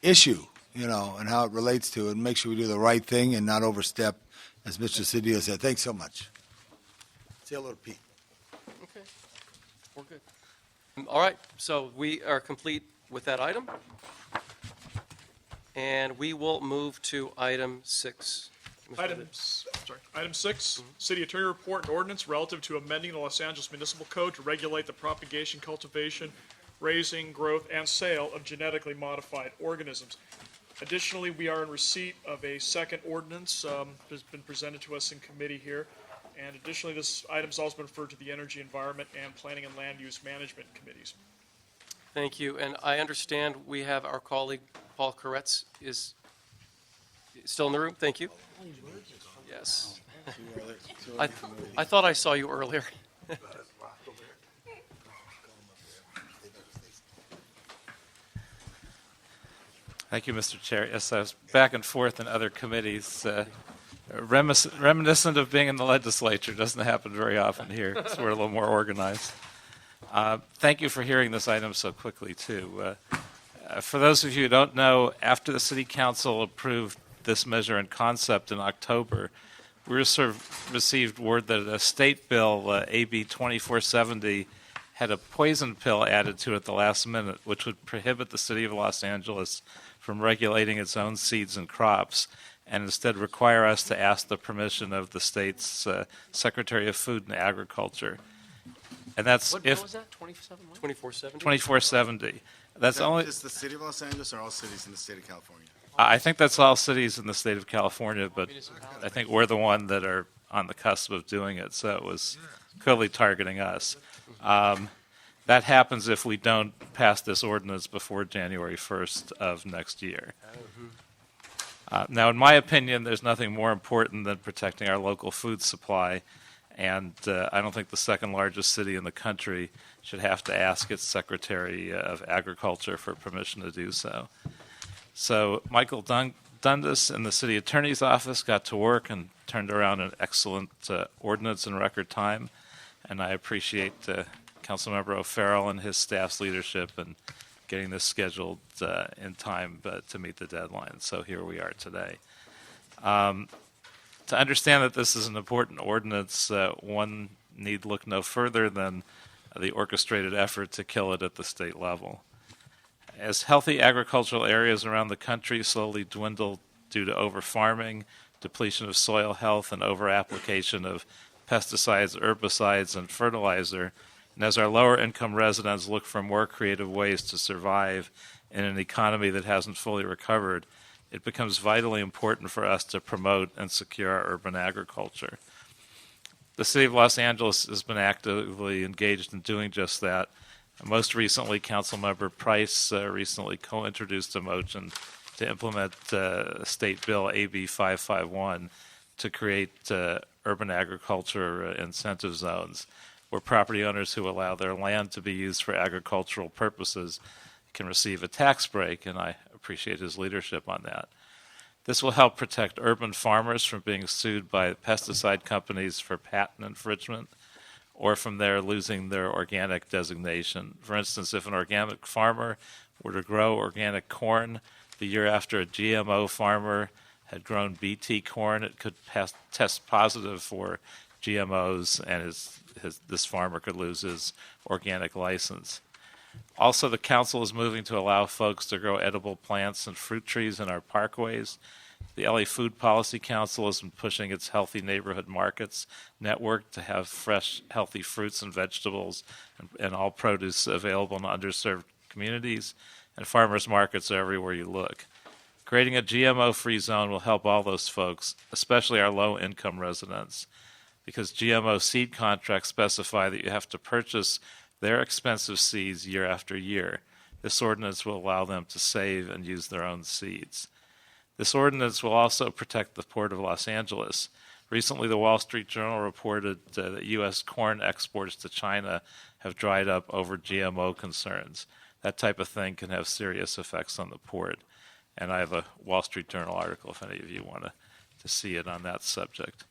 issue, and how it relates to it, and make sure we do the right thing and not overstep, as Mr. Cedillo said. Thanks so much. Say hello to Pete. Okay. We're good. All right, so we are complete with that item. And we will move to item 6. Item 6, City Attorney Report and Ordinance relative to amending the Los Angeles Municipal Code to regulate the propagation, cultivation, raising, growth, and sale of genetically modified organisms. Additionally, we are in receipt of a second ordinance that has been presented to us in committee here. And additionally, this item has also been referred to the Energy, Environment, and Planning and Land Use Management Committees. Thank you. And I understand we have our colleague, Paul Koretz, is still in the room. Thank you. Yes. I thought I saw you earlier. Thank you, Mr. Chair. Yes, I was back and forth in other committees. Reminiscent of being in the legislature. Doesn't happen very often here, so we're a little more organized. Thank you for hearing this item so quickly, too. For those of you who don't know, after the City Council approved this measure in concept in October, we received word that a state bill, AB 2470, had a poison pill added to it at the last minute, which would prohibit the City of Los Angeles from regulating its own seeds and crops, and instead require us to ask the permission of the state's Secretary of Food and Agriculture. And that's What if was that? 2470? 2470. That's only. Just the city of Los Angeles or all cities in the state of California? I think that's all cities in the state of California, but I think we're the one that are on the cusp of doing it, so it was clearly targeting us. That happens if we don't pass this ordinance before January 1st of next year. Now, in my opinion, there's nothing more important than protecting our local food supply, and I don't think the second largest city in the country should have to ask its Secretary of Agriculture for permission to do so. So Michael Dundas in the City Attorney's Office got to work and turned around an excellent ordinance in record time, and I appreciate Councilmember O'Farrell and his staff's leadership in getting this scheduled in time to meet the deadline. So here we are today. To understand that this is an important ordinance, one need look no further than the orchestrated effort to kill it at the state level. As healthy agricultural areas around the country slowly dwindle due to over-farming, depletion of soil health, and over-application of pesticides, herbicides, and fertilizer, and as our lower-income residents look for more creative ways to survive in an economy that hasn't fully recovered, it becomes vitally important for us to promote and secure our urban agriculture. The City of Los Angeles has been actively engaged in doing just that. Most recently, Councilmember Price recently co-introduced a motion to implement State Bill AB 551 to create urban agriculture incentive zones, where property owners who allow their land to be used for agricultural purposes can receive a tax break, and I appreciate his leadership on that. This will help protect urban farmers from being sued by pesticide companies for patent infringement or from their losing their organic designation. For instance, if an organic farmer were to grow organic corn the year after a GMO farmer had grown BT corn, it could test positive for GMOs, and this farmer could lose his organic license. Also, the council is moving to allow folks to grow edible plants and fruit trees in our parkways. The LA Food Policy Council has been pushing its Healthy Neighborhood Markets network to have fresh, healthy fruits and vegetables and all produce available in underserved communities, and farmers markets are everywhere you look. Creating a GMO-free zone will help all those folks, especially our low-income residents, because GMO seed contracts specify that you have to purchase their expensive seeds year after year. This ordinance will allow them to save and use their own seeds. This ordinance will also protect the Port of Los Angeles. Recently, the Wall Street Journal reported that U.S. corn exports to China have dried up over GMO concerns. That type of thing can have serious effects on the port. And I have a Wall Street Journal article if any of you want to see it on that subject.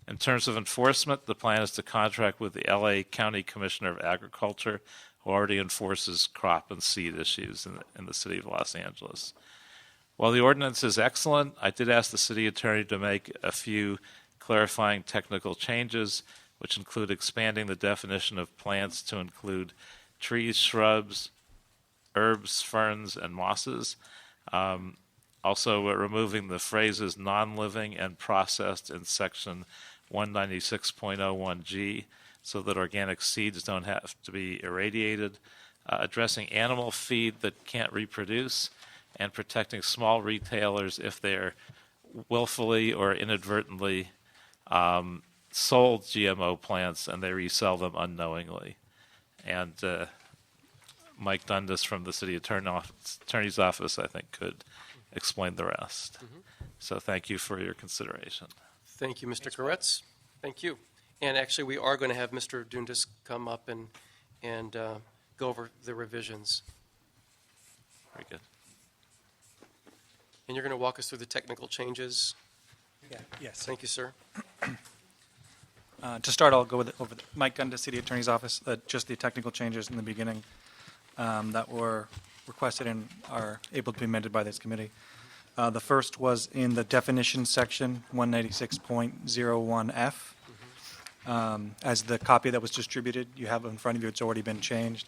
In terms of enforcement, the plan is to contract with the LA County Commissioner of Agriculture, who already enforces crop and seed issues in the city of Los Angeles. While the ordinance is excellent, I did ask the city attorney to make a few clarifying technical changes, which include expanding the definition of plants to include trees, shrubs, herbs, ferns, and mosses. Also, removing the phrases non-living and processed in section 196.01G so that organic seeds don't have to be irradiated, addressing animal feed that can't reproduce, and protecting small retailers if they're willfully or inadvertently sold GMO plants and they resell them unknowingly. And Mike Dundas from the city attorney's office, I think, could explain the rest. So thank you for your consideration. Thank you, Mr. Koretz. Thank you. And actually, we are going to have Mr. Dundas come up and go over the revisions. Very good. And you're going to walk us through the technical changes? Yes. Thank you, sir. To start, I'll go over Mike Dundas, City Attorney's Office, just the technical changes in the beginning that were requested and are able to be amended by this committee. The first was in the definition section, 196.01F. As the copy that was distributed, you have in front of you, it's already been changed.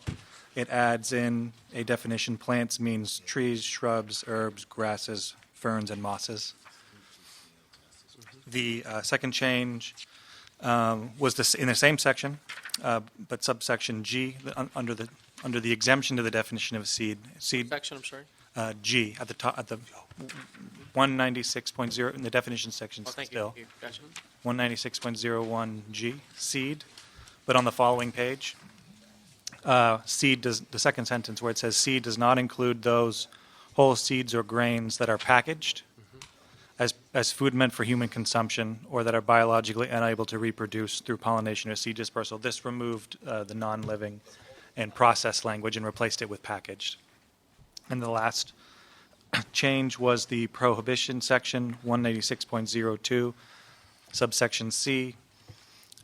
It adds in a definition: plants means trees, shrubs, herbs, grasses, ferns, and mosses. The second change was in the same section, but subsection G, under the exemption to the definition of seed. Section, I'm sorry? G at the top, at the 196.0 in the definition section still. You. Gotcha. 196.01G, seed. But on the following page, seed does, the second sentence where it says seed does not include those whole seeds or grains that are packaged as food meant for human consumption or that are biologically unable to reproduce through pollination or seed dispersal. This removed the non-living and processed language and replaced it with packaged. And the last change was the prohibition section, 196.02, subsection C.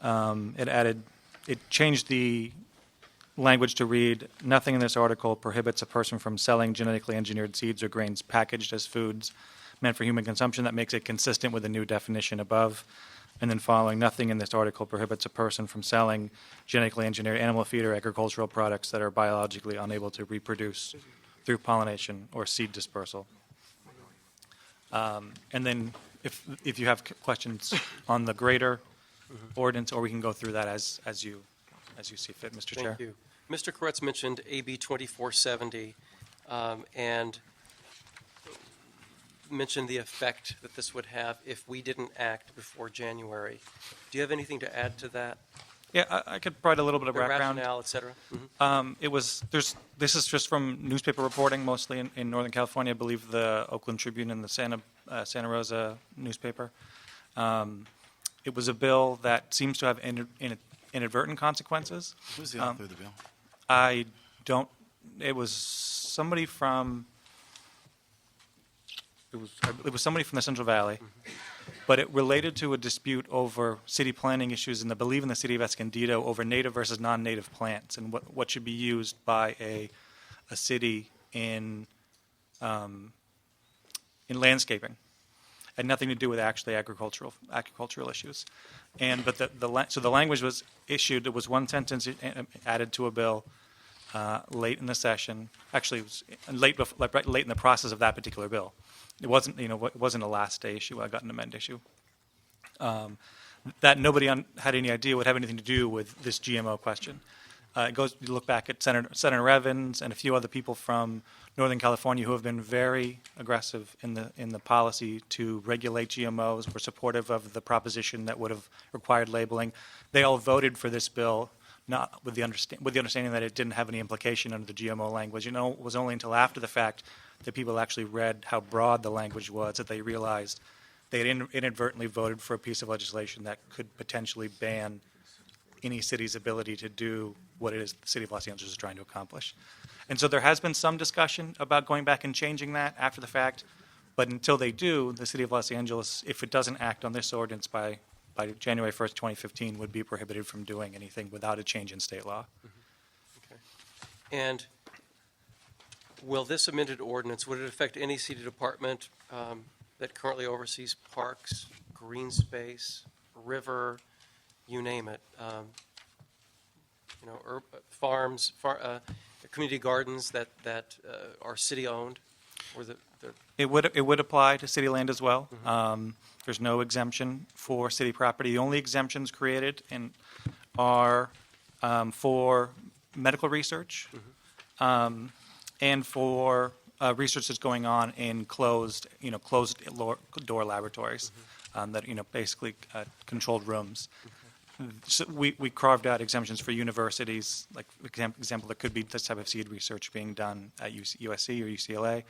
It changed the language to read, nothing in this article prohibits a person from selling genetically engineered seeds or grains packaged as foods meant for human consumption. That makes it consistent with the new definition above. And then following, nothing in this article prohibits a person from selling genetically engineered animal feed or agricultural products that are biologically unable to reproduce through pollination or seed dispersal. And then if you have questions on the greater ordinance, or we can go through that as you see fit, Mr. Chair. Thank you. Mr. Koretz mentioned AB 2470 and mentioned the effect that this would have if we didn't act before January. Do you have anything to add to that? Yeah, I could provide a little bit of the background. rationale, et cetera? This is just from newspaper reporting, mostly in Northern California. I believe the Oakland Tribune and the Santa Rosa newspaper. It was a bill that seems to have inadvertent consequences. Who's the author of the bill? I don't. It was somebody from. It was somebody from the Central Valley, but it related to a dispute over city planning issues, and I believe in the city of Escondido, over native versus non-native plants, and what should be used by a city in landscaping. Had nothing to do with actually agricultural issues, but the language was issued. It was one sentence added to a bill late in the session. Actually, it was late in the process of that particular bill. It wasn't, it wasn't a last day issue. I got an amend issue. That nobody had any idea would have anything to do with this GMO question. You look back at Senator Evans and a few other people from Northern California who have been very aggressive in the policy to regulate GMOs, were supportive of the proposition that would have required labeling. They all voted for this bill, not with the understanding that it didn't have any implication under the GMO language. It was only until after the fact that people actually read how broad the language was that they realized they had inadvertently voted for a piece of legislation that could potentially ban any city's ability to do what it is the city of Los Angeles is trying to accomplish. And so there has been some discussion about going back and changing that after the fact, but until they do, the city of Los Angeles, if it doesn't act on this ordinance by January 1st, 2015, would be prohibited from doing anything without a change in state law. Okay. And will this amended ordinance, would it affect any city department that currently oversees parks, green space, river, you name it, farms, community gardens that are city-owned? Or It would apply to city land as well. There's no exemption for city property. The only exemptions created are for medical research and for research that's going on in closed door laboratories that basically controlled rooms. So we carved out exemptions for universities, like example, there could be this type of seed research being done at USC or UCLA.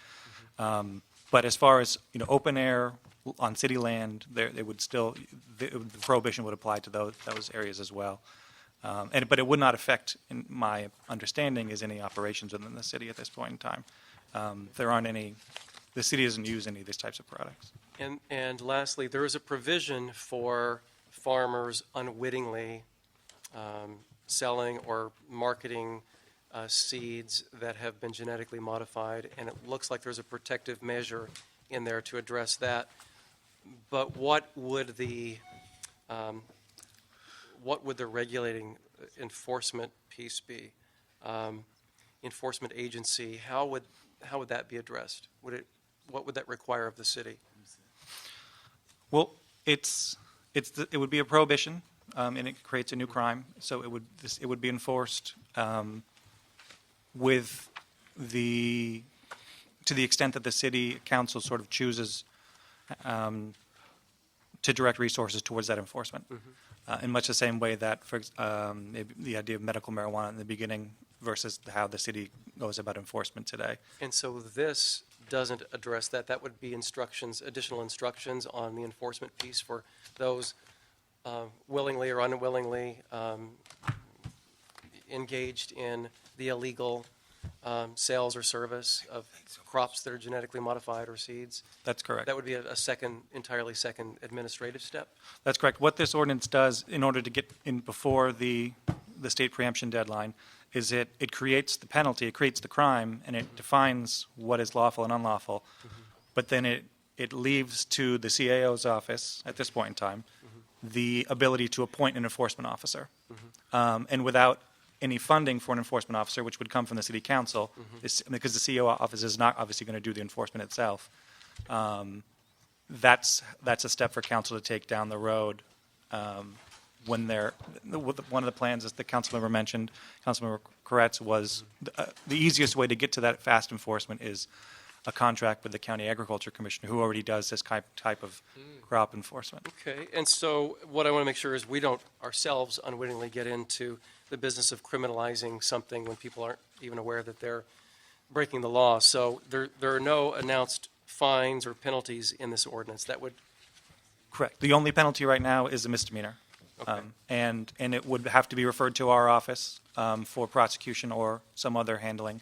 But as far as open air on city land, they would still the prohibition would apply to those areas as well. But it would not affect, in my understanding, any operations within the city at this point in time. There aren't any. The city doesn't use any of these types of products. And lastly, there is a provision for farmers unwittingly selling or marketing seeds that have been genetically modified, and it looks like there's a protective measure in there to address that. But what would the regulating enforcement piece be? Enforcement agency, how would that be addressed? What would that require of the city? Well, it would be a prohibition, and it creates a new crime. So it would be enforced to the extent that the city council sort of chooses to direct resources towards that enforcement. In much the same way that, for the idea of medical marijuana in the beginning versus how the city goes about enforcement today. And so this doesn't address that. That would be additional instructions on the enforcement piece for those willingly or unwillingly engaged in the illegal sales or service of crops that are genetically modified or seeds. That's correct. That would be a entirely second administrative step. That's correct. What this ordinance does in order to get in before the state preemption deadline is it creates the penalty, it creates the crime, and it defines what is lawful and unlawful. But then it leaves to the CAO's office at this point in time the ability to appoint an enforcement officer. And without any funding for an enforcement officer, which would come from the city council, because the CEO office is not obviously going to do the enforcement itself. That's a step for council to take down the road when one of the plans, as the council member mentioned, Councilmember Koretz, was the easiest way to get to that fast enforcement is a contract with the county agriculture commissioner who already does this type of crop enforcement. Okay, and so what I want to make sure is we don't ourselves unwittingly get into the business of criminalizing something when people aren't even aware that they're breaking the law. So there are no announced fines or penalties in this ordinance that would. Correct. The only penalty right now is a misdemeanor. Okay. And it would have to be referred to our office for prosecution or some other handling.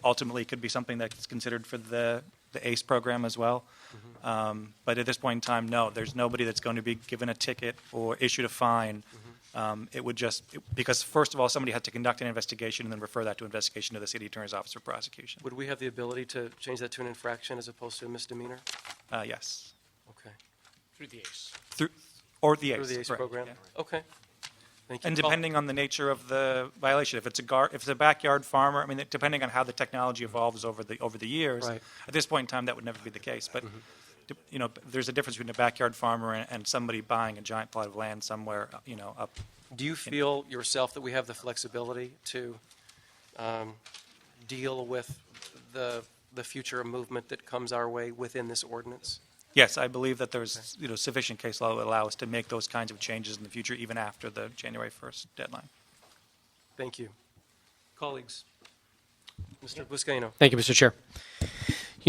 Ultimately could be something that's considered for the ACE program as well. But at this point in time, no, there's nobody that's going to be given a ticket or issued a fine. It would because first of all, somebody had to conduct an investigation and then refer that to investigation to the city attorney's office for prosecution. Would we have the ability to change that to an infraction as opposed to a misdemeanor? Yes. Okay. Through the ACE. Or the ACE. Through the ACE correct, program? yeah. Okay. Thank you. And depending on the nature of the violation, if it's a backyard farmer, I mean, depending on how the technology evolves over the years, Right. at this point in time, that would never be the case. But there's a difference between a backyard farmer and somebody buying a giant plot of land somewhere, up. Do you feel yourself that we have the flexibility to deal with the future movement that comes our way within this ordinance? Yes, I believe that there's sufficient case law that would allow us to make those kinds of changes in the future, even after the January 1st deadline. Thank you. Colleagues, Mr. Buscaino. Thank you, Mr. Chair.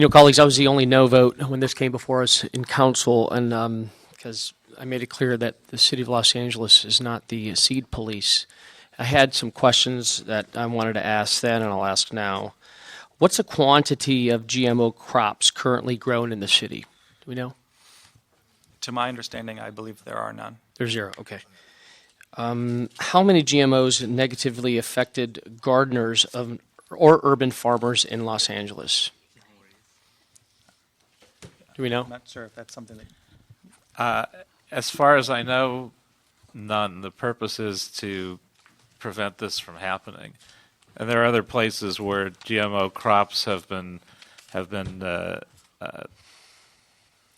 Colleagues, I was the only no vote when this came before us in council, and because I made it clear that the City of Los Angeles is not the seed police. I had some questions that I wanted to ask then, and I'll ask now. What's the quantity of GMO crops currently grown in the city? Do we know? To my understanding, I believe there are none. There's zero, okay. How many GMOs negatively affected gardeners or urban farmers in Los Angeles? Do we know? I'm not sure if that's something that... As far as I know, none. The purpose is to prevent this from happening. And there are other places where GMO crops have been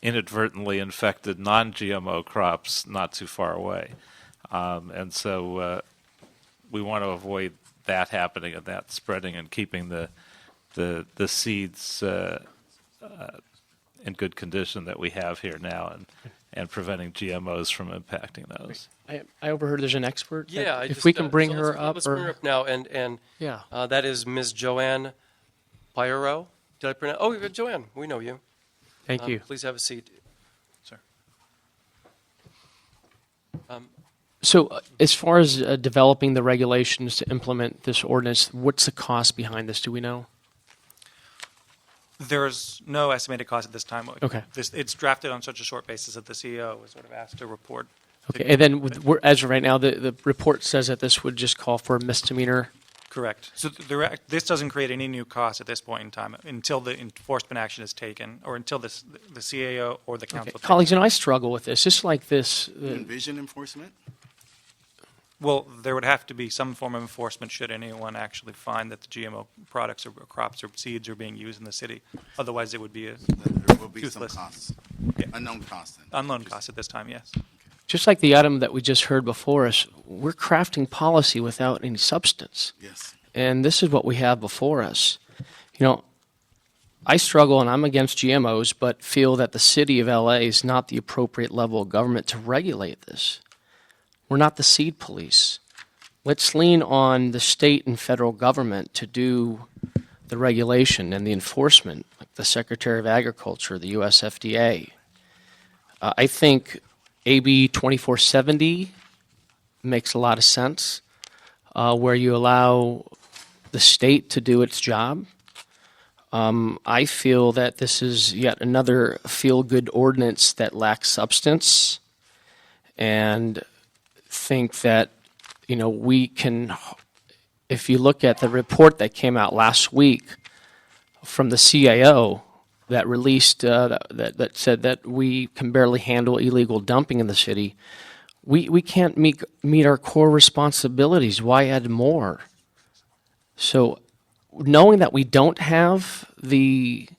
inadvertently infected non-GMO crops not too far away. And so we want to avoid that happening and that spreading and keeping the seeds in good condition that we have here now and preventing GMOs from impacting those. I overheard there's an expert. Yeah. If we can bring her up. Let's bring her up now. And yeah. That is Ms. Joanne Pyro. Did I pronounce? Oh, Joanne, we know you. Thank you. Please have a seat. Sir. So as far as developing the regulations to implement this ordinance, what's the cost behind this? Do we know? There's no estimated cost at this time. Okay. It's drafted on such a short basis that the CEO was sort of asked to report. Okay, and then as of right now, the report says that this would just call for a misdemeanor. Correct. So this doesn't create any new costs at this point in time until the enforcement action is taken or until the CAO or the council. Okay. Colleagues, I struggle with this. Just like this. You envision enforcement? Well, there would have to be some form of enforcement should anyone actually find that the GMO products or crops or seeds are being used in the city. Otherwise, it would be There will be toothless. some costs. Yeah. Unknown costs. Then. Unknown costs at this time, yes. Just like the item that we just heard before us, we're crafting policy without any substance. Yes. And this is what we have before us. I struggle, and I'm against GMOs, but feel that the city of LA is not the appropriate level of government to regulate this. We're not the seed police. Let's lean on the state and federal government to do the regulation and the enforcement, like the Secretary of Agriculture, the US FDA. I think AB 2470 makes a lot of sense, where you allow the state to do its job. I feel that this is yet another feel-good ordinance that lacks substance, and think that, we can, if you look at the report that came out last week from the CAO that released, that said that we can barely handle illegal dumping in the city, we can't meet our core responsibilities. Why add more? So knowing that we don't have the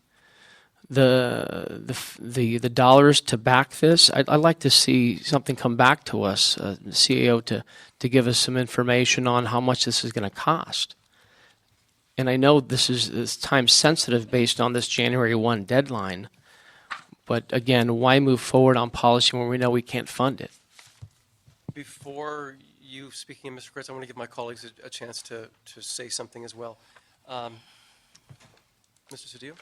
dollars to back this, I'd like to see something come back to us, the CAO, to give us some information on how much this is going to cost. and I know this is time sensitive based on this January 1 deadline, but again, why move forward on policy when we know we can't fund it? Before you speaking, Mr. Kurtz, I want to give my colleagues a chance to say something as well. Mr. Cedillo?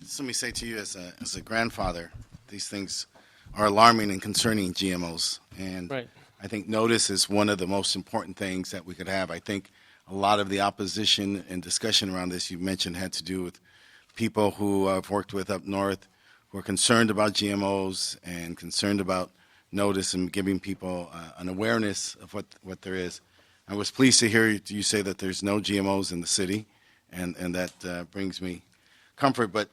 Just let me say to you, as a grandfather, these things are alarming and concerning GMOs. And Right. I think notice is one of the most important things that we could have. I think a lot of the opposition and discussion around this you mentioned had to do with people who I've worked with up north who are concerned about GMOs and concerned about notice and giving people an awareness of what there is. I was pleased to hear you say that there's no GMOs in the city, and that brings me comfort. But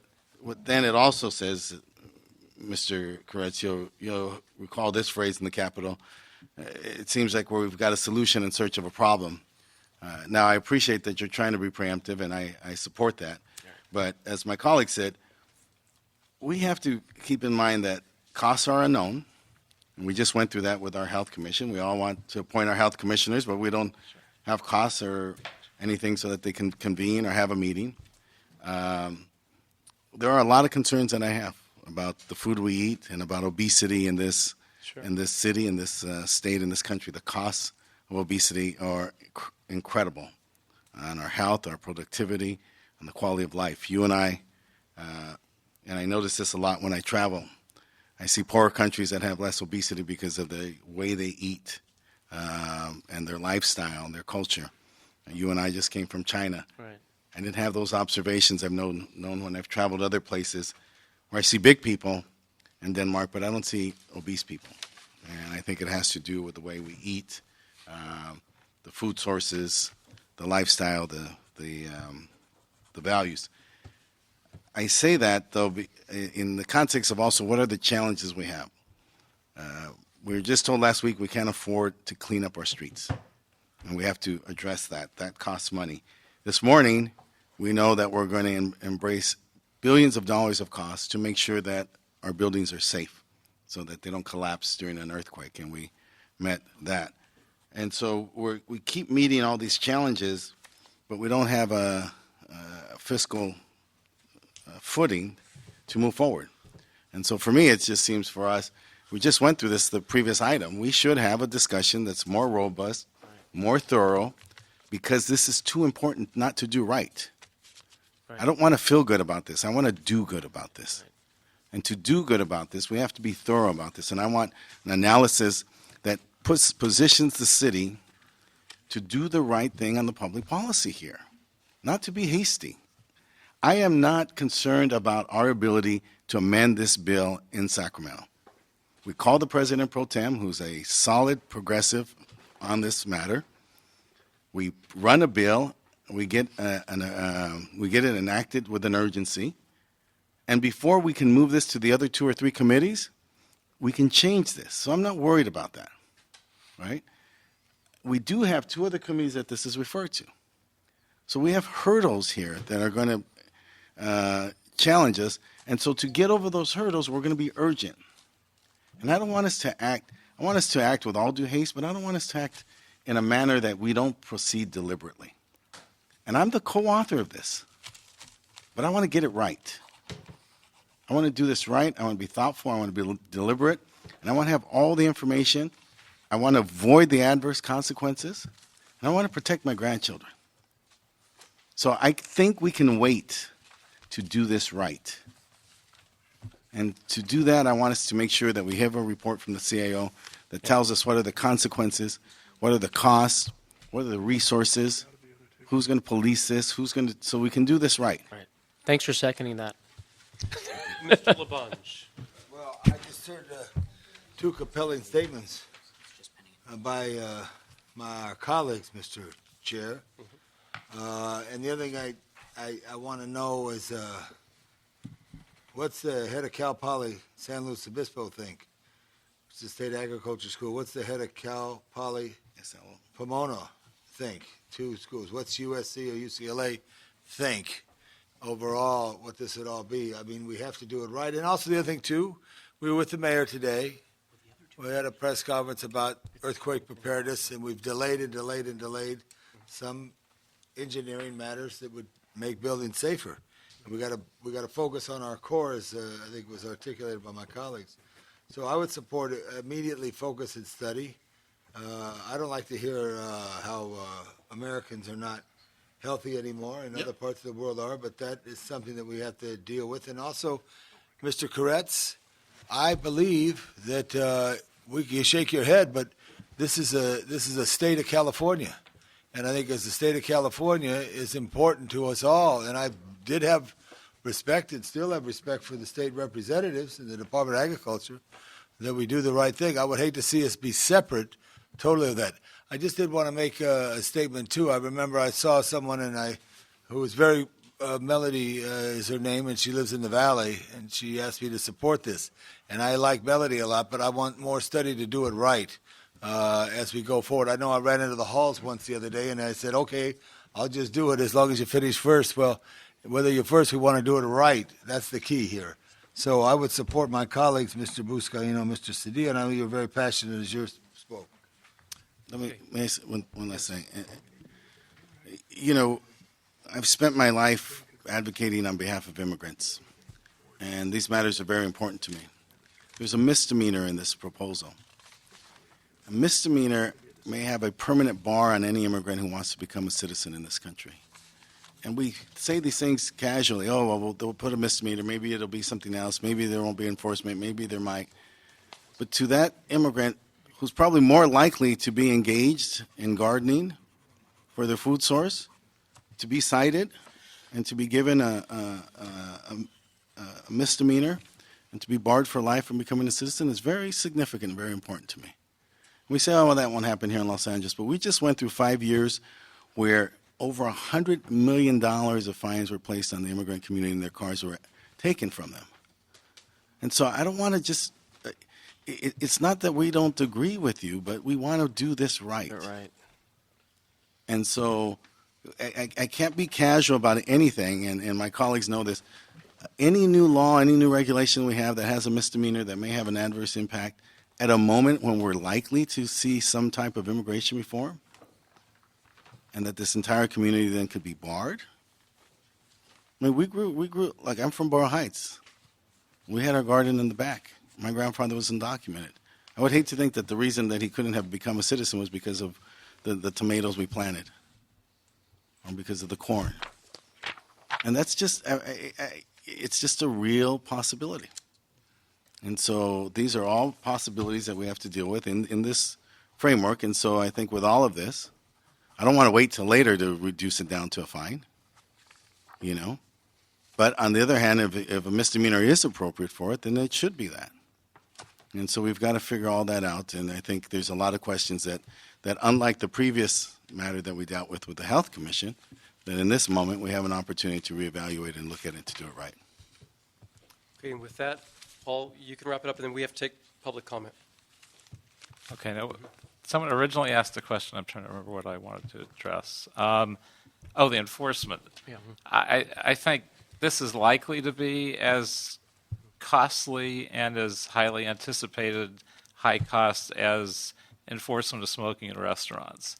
then it also says, Mr. Koretz, you'll recall this phrase in the Capitol, it seems like we've got a solution in search of a problem. Now, I appreciate that you're trying to be preemptive, and I support that. But as my colleague said, we have to keep in mind that costs are unknown. And we just went through that with our health commission. We all want to appoint our health commissioners, but we don't have costs or anything so that they can convene or have a meeting. There are a lot of concerns that I have about the food we eat and about obesity in this city, in this state, in this country. The costs of obesity are incredible on our health, our productivity, and the quality of life. You and I notice this a lot when I travel. I see poorer countries that have less obesity because of the way they eat and their lifestyle and their culture. You and I just came from China. Right. I didn't have those observations I've known when I've traveled other places where I see big people in Denmark, but I don't see obese people. And I think it has to do with the way we eat, the food sources, the lifestyle, the values. I say that, though, in the context of also what are the challenges we have. We were just told last week we can't afford to clean up our streets, and we have to address that. That costs money. This morning, we know that we're going to embrace billions of dollars of costs to make sure that our buildings are safe so that they don't collapse during an earthquake, and we met that. And so we keep meeting all these challenges, but we don't have a fiscal footing to move forward. And so for me, it just seems for us, we just went through this, the previous item. We should have a discussion that's more robust, more thorough, because this is too important not to do right. I don't want to feel good about this. I want to do good about this. And to do good about this, we have to be thorough about this. And I want an analysis that positions the city to do the right thing on the public policy here, not to be hasty. I am not concerned about our ability to amend this bill in Sacramento. We called the President Pro Tem, who's a solid progressive on this matter. We run a bill, we get it enacted with an urgency, and before we can move this to the other 2 or 3 committees, we can change this. So I'm not worried about that, right? We do have 2 other committees that this is referred to. So we have hurdles here that are going to challenge us. And so to get over those hurdles, we're going to be urgent. And I don't want us to act, I want us to act with all due haste, but I don't want us to act in a manner that we don't proceed deliberately. And I'm the co-author of this, but I want to get it right. I want to do this right. I want to be thoughtful. I want to be deliberate. And I want to have all the information. I want to avoid the adverse consequences. And I want to protect my grandchildren. So I think we can wait to do this right. And to do that, I want us to make sure that we have a report from the CAO that tells us what are the consequences, what are the costs, what are the resources, who's going to police this, so we can do this right. Right. Thanks for seconding that. Mr. Labange. Well, I just heard 2 compelling statements by my colleagues, Mr. Chair. And the other thing I want to know is what's the head of Cal Poly San Luis Obispo think? It's the State Agriculture School. What's the head of Cal Poly Pomona think? 2 schools. What's USC or UCLA think? Overall, what this would all be. I mean, we have to do it right. And also the other thing, too, we were with the mayor today. We had a press conference about earthquake preparedness, and we've delayed and delayed and delayed. Some engineering matters that would make buildings safer. And we got to focus on our core, as I think was articulated by my colleagues. So I would support immediately focus and study. I don't like to hear how Americans are not healthy anymore, and other parts of the world are, but that is something that we have to deal with. And also, Mr. Koretz, I believe that you shake your head, but this is a state of California, and I think as the state of California is important to us all. And I did have respect and still have respect for the state representatives in the Department of Agriculture, that we do the right thing. I would hate to see us be separate totally of that. I just did want to make a statement too. I remember I saw someone who was very Melody is her name, and she lives in the Valley, and she asked me to support this. And I like Melody a lot, but I want more study to do it right as we go forward. I know I ran into the halls once the other day, and I said, okay, I'll just do it as long as you finish first. Well, whether you're first, we want to do it right. That's the key here. So I would support my colleagues, Mr. Buscaino, Mr. Cedillo, and I know you're very passionate as you spoke. May I say one last thing? You know, I've spent my life advocating on behalf of immigrants, and these matters are very important to me. There's a misdemeanor in this proposal. A misdemeanor may have a permanent bar on any immigrant who wants to become a citizen in this country. And we say these things casually. Oh, well, they'll put a misdemeanor. Maybe it'll be something else. Maybe there won't be enforcement. Maybe there might. But to that immigrant who's probably more likely to be engaged in gardening for their food source, to be cited and to be given a misdemeanor and to be barred for life from becoming a citizen is very significant and very important to me. We say, oh, well, that won't happen here in Los Angeles, but we just went through 5 years where over $100 million of fines were placed on the immigrant community and their cars were taken from them. And so I don't want to just, it's not that we don't agree with you, but we want to do this right. Right. And so I can't be casual about anything, and my colleagues know this. Any new law, any new regulation we have that has a misdemeanor that may have an adverse impact at a moment when we're likely to see some type of immigration reform, and that this entire community then could be barred. I mean, we grew, like I'm from Borough Heights. We had our garden in the back. My grandfather was undocumented. I would hate to think that the reason that he couldn't have become a citizen was because of the tomatoes we planted, or because of the corn. And that's just, it's just a real possibility. And so these are all possibilities that we have to deal with in this framework. And so I think with all of this, I don't want to wait till later to reduce it down to a fine, you know. But on the other hand, if a misdemeanor is appropriate for it, then it should be that. And so we've got to figure all that out. And I think there's a lot of questions that unlike the previous matter that we dealt with the Health Commission, that in this moment we have an opportunity to reevaluate and look at it to do it right. Okay, and with that, Paul, you can wrap it up, and then we have to take public comment. Okay, now, someone originally asked a question. I'm trying to remember what I wanted to address. The enforcement. Yeah. I think this is likely to be as costly and as highly anticipated high cost as enforcement of smoking in restaurants.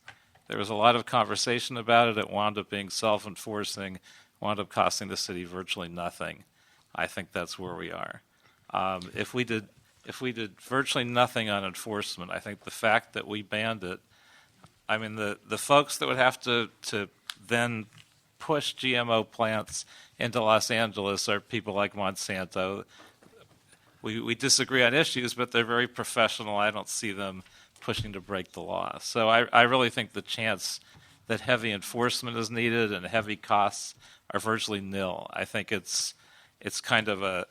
There was a lot of conversation about it. It wound up being self-enforcing, wound up costing the city virtually nothing. I think that's where we are. If we did virtually nothing on enforcement, I think the fact that we banned it, I mean, the folks that would have to then push GMO plants into Los Angeles are people like Monsanto. We disagree on issues, but they're very professional. I don't see them pushing to break the law. So I really think the chance that heavy enforcement is needed and heavy costs are virtually nil. I think it's kind of a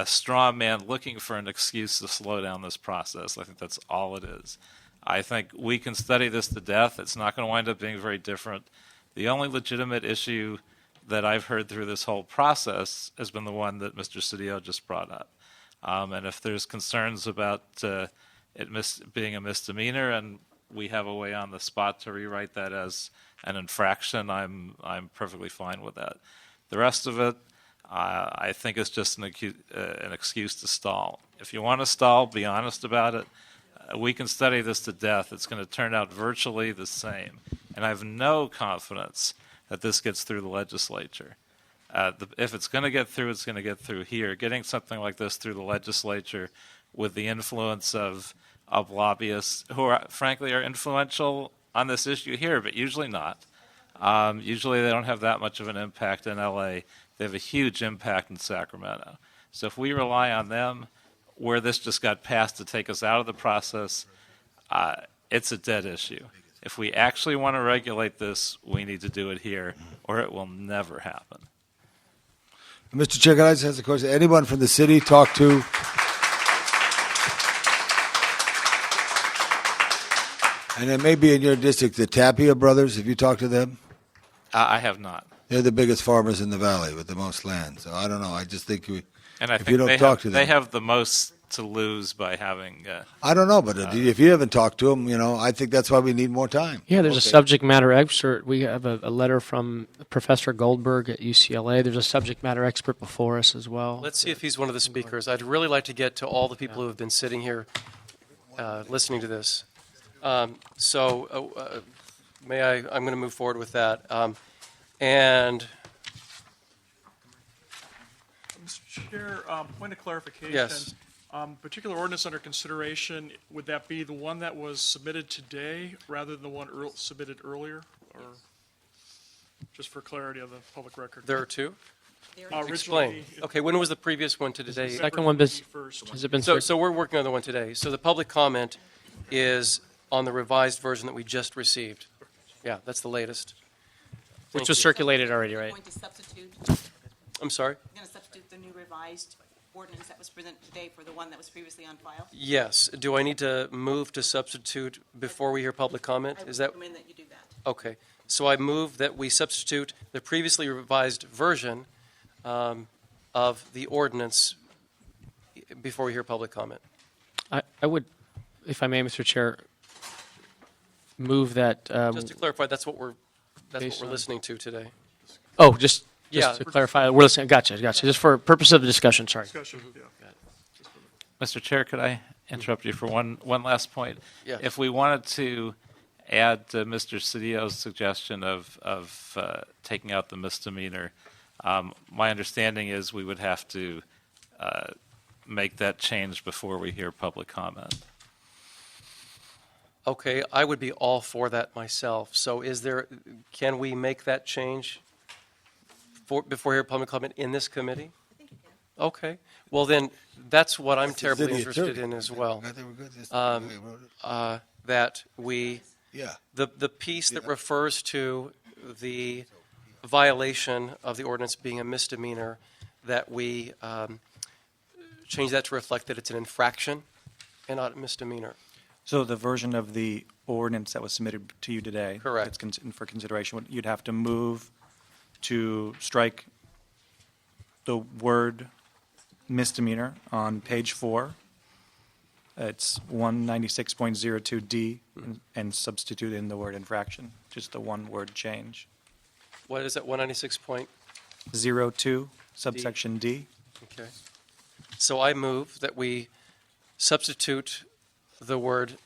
straw man looking for an excuse to slow down this process. I think that's all it is. I think we can study this to death. It's not going to wind up being very different. The only legitimate issue that I've heard through this whole process has been the one that Mr. Cedillo just brought up. And if there's concerns about it being a misdemeanor and we have a way on the spot to rewrite that as an infraction, I'm perfectly fine with that. The rest of it, I think it's just an excuse to stall. If you want to stall, be honest about it. We can study this to death. It's going to turn out virtually the same. And I have no confidence that this gets through the legislature. If it's going to get through, it's going to get through here. Getting something like this through the legislature with the influence of lobbyists who are, frankly, are influential on this issue here, but usually not. Usually they don't have that much of an impact in LA. They have a huge impact in Sacramento. So if we rely on them, where this just got passed to take us out of the process, it's a dead issue. If we actually want to regulate this, we need to do it here, or it will never happen. Mr. Chair, can I just ask a question? Anyone from the city talk to? And it may be in your district, the Tapia brothers. Have you talked to them? I have not. They're the biggest farmers in the valley with the most land. So I don't know. I just think And I if think you don't talk to them, they have the most to lose by having. I don't know, but if you haven't talked to them, I think that's why we need more time. Yeah, there's a subject matter expert. We have a letter from Professor Goldberg at UCLA. There's a subject matter expert before us as well. Let's see if he's one of the speakers. I'd really like to get to all the people who have been sitting here listening to this. I'm going to move forward with that. And Mr. Chair, point of clarification. Yes. Particular ordinance under consideration, would that be the one that was submitted today rather than the one submitted earlier? Or just for clarity of the public record? there are two? Originally, Explain. Okay, when was the previous one to today? Second one, has it been So we're working on the one today. So the public comment is on the revised version that we just received. Yeah, that's the latest. which Thank was you. circulated already, right? Going to substitute, I'm sorry? going to substitute the new revised ordinance that was presented today for the one that was previously on file? Yes. Do I need to move to substitute before we hear public comment? I would Is that recommend that you do that. okay? So I move that we substitute the previously revised version of the ordinance before we hear public comment. I would, if I may, Mr. Chair, move that. Just to clarify, that's what we're based on- listening to today. Oh, just Yeah. to clarify, we're listening. Gotcha. Just for purpose of the discussion. Sorry. discussion, yeah. Mr. Chair, could I interrupt you for one last point? Yes. If we wanted to add Mr. Cedillo's suggestion of taking out the misdemeanor, my understanding is we would have to make that change before we hear public comment. Okay, I would be all for that myself. So can we make that change before we hear public comment in this committee? Okay, well then, that's what I'm terribly city interested attorney. in as well. I think we're good. Just- That we, Yeah. the piece that refers to the violation of the ordinance being a misdemeanor, that we change that to reflect that it's an infraction and not a misdemeanor. So the version of the ordinance that was submitted to you today. Correct. That's for consideration. You'd have to move to strike the word misdemeanor on page 4. It's 196.02D and substitute in the word infraction, just the one word change. What is it, 196 02, subsection D. Okay. So I move that we substitute the word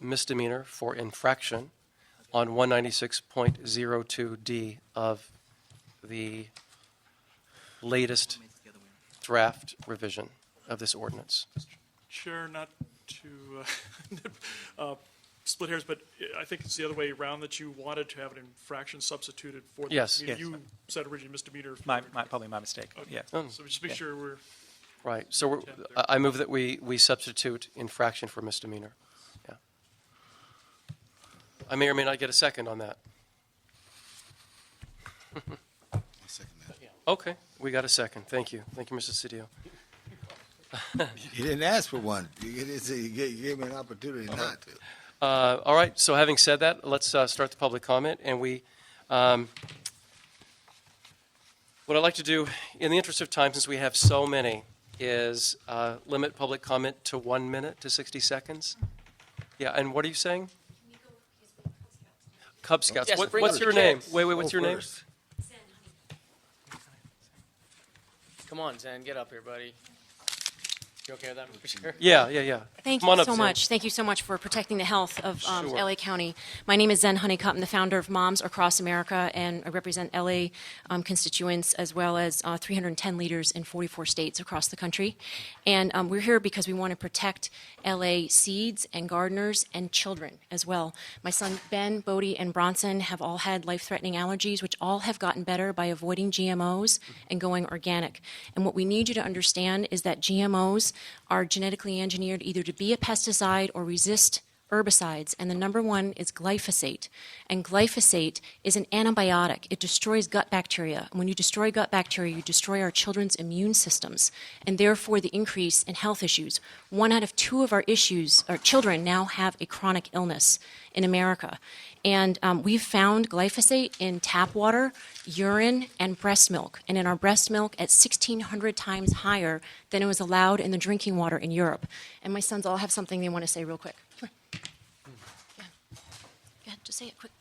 misdemeanor for infraction on 196.02D of the latest draft revision of this ordinance. Chair, not to split hairs, but I think it's the other way around that you wanted to have an infraction substituted for the Yes. misdemeanor. Yes. You said originally misdemeanor. Probably my mistake. Okay. Yeah. So just make sure we're. Right. So I move that we substitute infraction for misdemeanor. Yeah. I may or may not get a second on that. I'll second that. Okay, we got a second. Thank you. Thank you, Mr. Cedillo. You didn't ask for one. You gave me an opportunity not to. All right, so having said that, let's start the public comment. And what I'd like to do, in the interest of time, since we have so many, is limit public comment to 1 minute to 60 seconds. Yeah, and what are you saying? Cub Scouts. Yes, bring What's up the your name? kids. Wait, what's your name? Come on, Zen, get up here, buddy. You okay with that, Mr. Chair? Yeah. Thank Come on you up, so Zen. much. Thank you so much for protecting the health of Sure. LA County. My name is Zen Honeycutt. I'm the founder of Moms Across America, and I represent LA constituents as well as 310 leaders in 44 states across the country. And we're here because we want to protect LA seeds and gardeners and children as well. My son Ben, Bodie, and Bronson have all had life-threatening allergies, which all have gotten better by avoiding GMOs and going organic. And what we need you to understand is that GMOs are genetically engineered either to be a pesticide or resist herbicides, and the number one is glyphosate. And glyphosate is an antibiotic. It destroys gut bacteria. And when you destroy gut bacteria, you destroy our children's immune systems, and therefore the increase in health issues. 1 out of 2 of our children now have a chronic illness in America. And we've found glyphosate in tap water, urine, and breast milk. And in our breast milk at 1,600 times higher than it was allowed in the drinking water in Europe. And my sons all have something they want to say real quick. Come here. Yeah, just say it quick.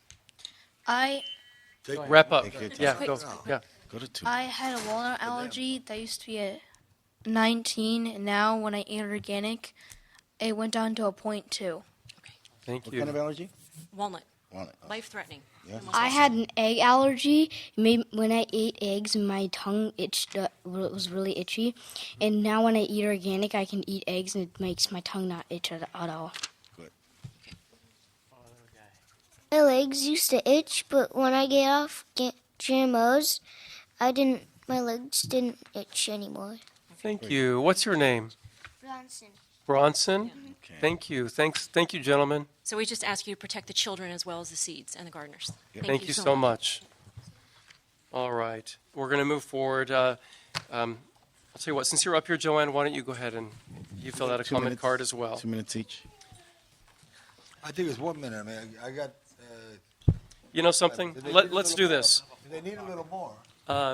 Wrap up. Take your time. Yeah, Quick. go. Yeah. Go to 2. I had a walnut allergy that used to be at 19, and now when I ate organic, it went down to a 0.2. Thank What you. kind of allergy? Walnut. Walnut. Life-threatening. Yeah. I had an egg allergy. When I ate eggs, my tongue was really itchy. And now when I eat organic, I can eat eggs, and it makes my tongue not itch at all. Good. My legs used to itch, but when I get off GMOs, my legs didn't itch anymore. Thank you. What's your name? Bronson. Bronson? Okay. Thank you. Thank you, gentlemen. So we just ask you to protect the children as well as the seeds and the gardeners. Thank you so much. All right. We're going to move forward. I'll tell you what, since you're up here, Joanne, why don't you go ahead and you fill out a 2 comment minutes. card as well. 2 minutes each. I think it's 1 minute. I mean, I got. You know something? Let's do this. They need a little more.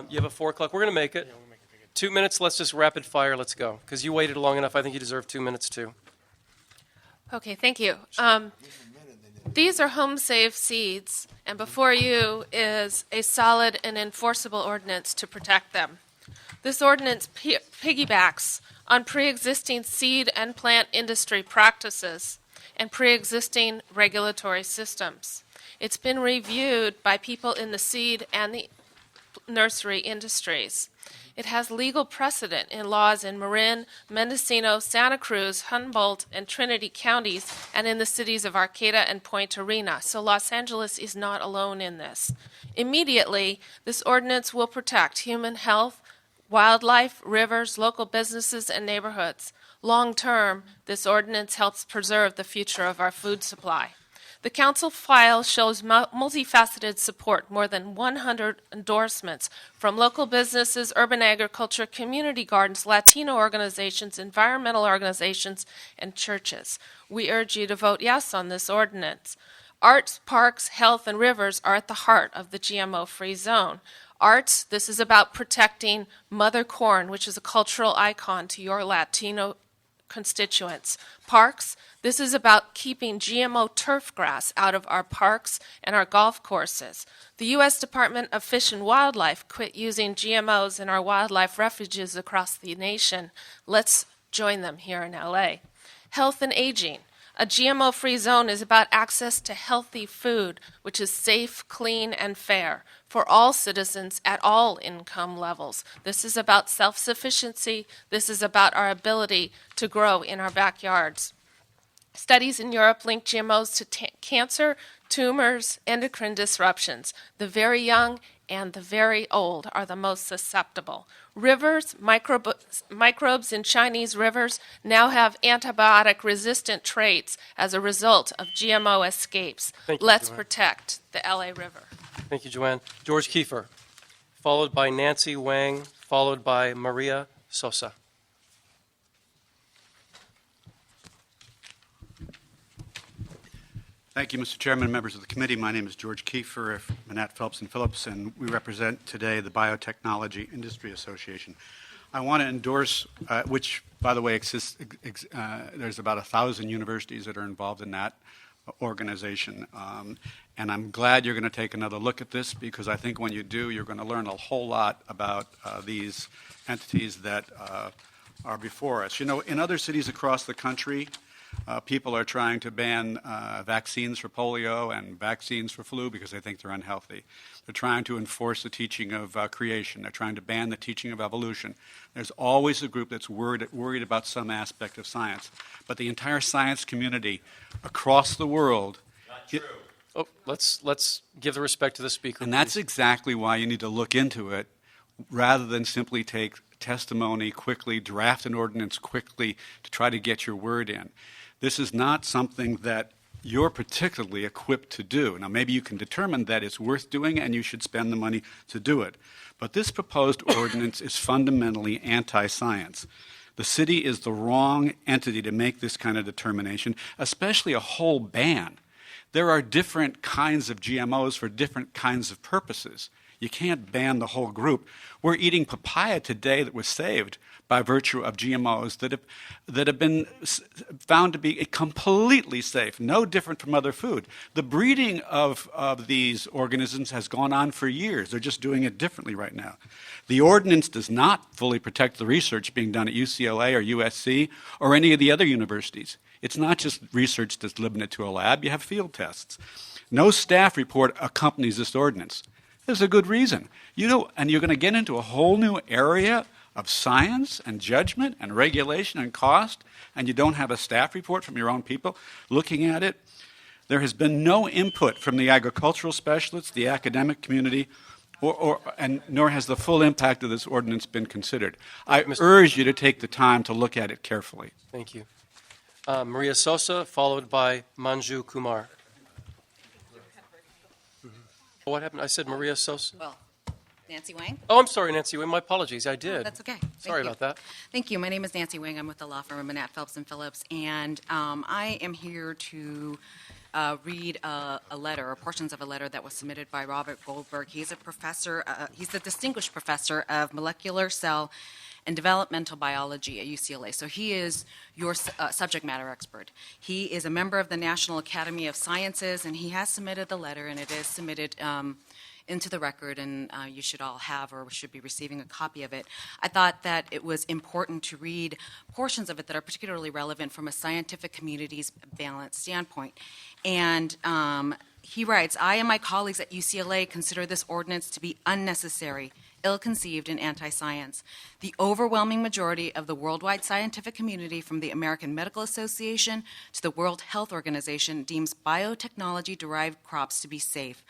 You have a 4 o'clock. We're going to make it. 2 minutes. Let's just rapid fire. Let's go. Because you waited long enough. I think you deserve 2 minutes too. Okay, thank you. These are home-safe seeds, and before you is a solid and enforceable ordinance to protect them. This ordinance piggybacks on pre-existing seed and plant industry practices and pre-existing regulatory systems. It's been reviewed by people in the seed and the nursery industries. It has legal precedent in laws in Marin, Mendocino, Santa Cruz, Humboldt, and Trinity counties, and in the cities of Arcata and Point Arena. So Los Angeles is not alone in this. Immediately, this ordinance will protect human health, wildlife, rivers, local businesses, and neighborhoods. Long term, this ordinance helps preserve the future of our food supply. The council file shows multifaceted support, more than 100 endorsements from local businesses, urban agriculture, community gardens, Latino organizations, environmental organizations, and churches. We urge you to vote yes on this ordinance. Arts, parks, health, and rivers are at the heart of the GMO-free zone. Arts, this is about protecting mother corn, which is a cultural icon to your Latino constituents. Parks, this is about keeping GMO turf grass out of our parks and our golf courses. The U.S. Department of Fish and Wildlife quit using GMOs in our wildlife refuges across the nation. Let's join them here in L.A. Health and aging. A GMO-free zone is about access to healthy food, which is safe, clean, and fair for all citizens at all income levels. This is about self-sufficiency. This is about our ability to grow in our backyards. Studies in Europe link GMOs to cancer, tumors, endocrine disruptions. The very young and the very old are the most susceptible. Rivers, microbes in Chinese rivers now have antibiotic-resistant traits as a result of GMO escapes. Let's protect the LA River. Thank you, Joanne. George Kiefer, followed by Nancy Wang, followed by Maria Sosa. Thank you, Mr. Chairman, members of the committee. My name is George Kiefer of Manette, Phelps & Phillips, and we represent today the Biotechnology Industry Association. I want to endorse, which, by the way, exists, there's about 1,000 universities that are involved in that organization. And I'm glad you're going to take another look at this, because I think when you do, you're going to learn a whole lot about these entities that are before us. You know, in other cities across the country, People are trying to ban vaccines for polio and vaccines for flu because they think they're unhealthy. They're trying to enforce the teaching of creation. They're trying to ban the teaching of evolution. There's always a group that's worried about some aspect of science. But the entire science community across the world... Oh, let's give the respect to the speaker. And that's exactly why you need to look into it rather than simply take testimony quickly, draft an ordinance quickly to try to get your word in. This is not something that you're particularly equipped to do. Now, maybe you can determine that it's worth doing and you should spend the money to do it. But this proposed ordinance is fundamentally anti-science. The city is the wrong entity to make this kind of determination, especially a whole ban. There are different kinds of GMOs for different kinds of purposes. You can't ban the whole group. We're eating papaya today that was saved by virtue of GMOs that have been found to be completely safe, no different from other food. The breeding of these organisms has gone on for years. They're just doing it differently right now. The ordinance does not fully protect the research being done at UCLA or USC or any of the other universities. It's not just research that's limited to a lab. You have field tests. No staff report accompanies this ordinance. There's a good reason. And you're going to get into a whole new area of science and judgment and regulation and cost, and you don't have a staff report from your own people looking at it. There has been no input from the agricultural specialists, the academic community, nor has the full impact of this ordinance been considered. I urge you to take the time to look at it carefully. Thank you. Maria Sosa, followed by Manju Kumar. What happened? I said Maria Sosa? Well, Nancy Wang. Oh, I'm sorry, Nancy Wang. My apologies. I did. That's okay. Sorry about that. Thank you. My name is Nancy Wang. I'm with the law firm of Manat, Phelps & Phillips, and I am here to read a letter, or portions of a letter that was submitted by Robert Goldberg. He's a professor, he's the distinguished professor of molecular cell and developmental biology at UCLA. So he is your subject matter expert. He is a member of the National Academy of Sciences, and he has submitted the letter, and it is submitted into the record, and you should all have or should be receiving a copy of it. I thought that it was important to read portions of it that are particularly relevant from a scientific community's balanced standpoint. And he writes, I and my colleagues at UCLA consider this ordinance to be unnecessary, ill-conceived, and anti-science. The overwhelming majority of the worldwide scientific community, from the American Medical Association to the World Health Organization, deems biotechnology-derived crops to be safe.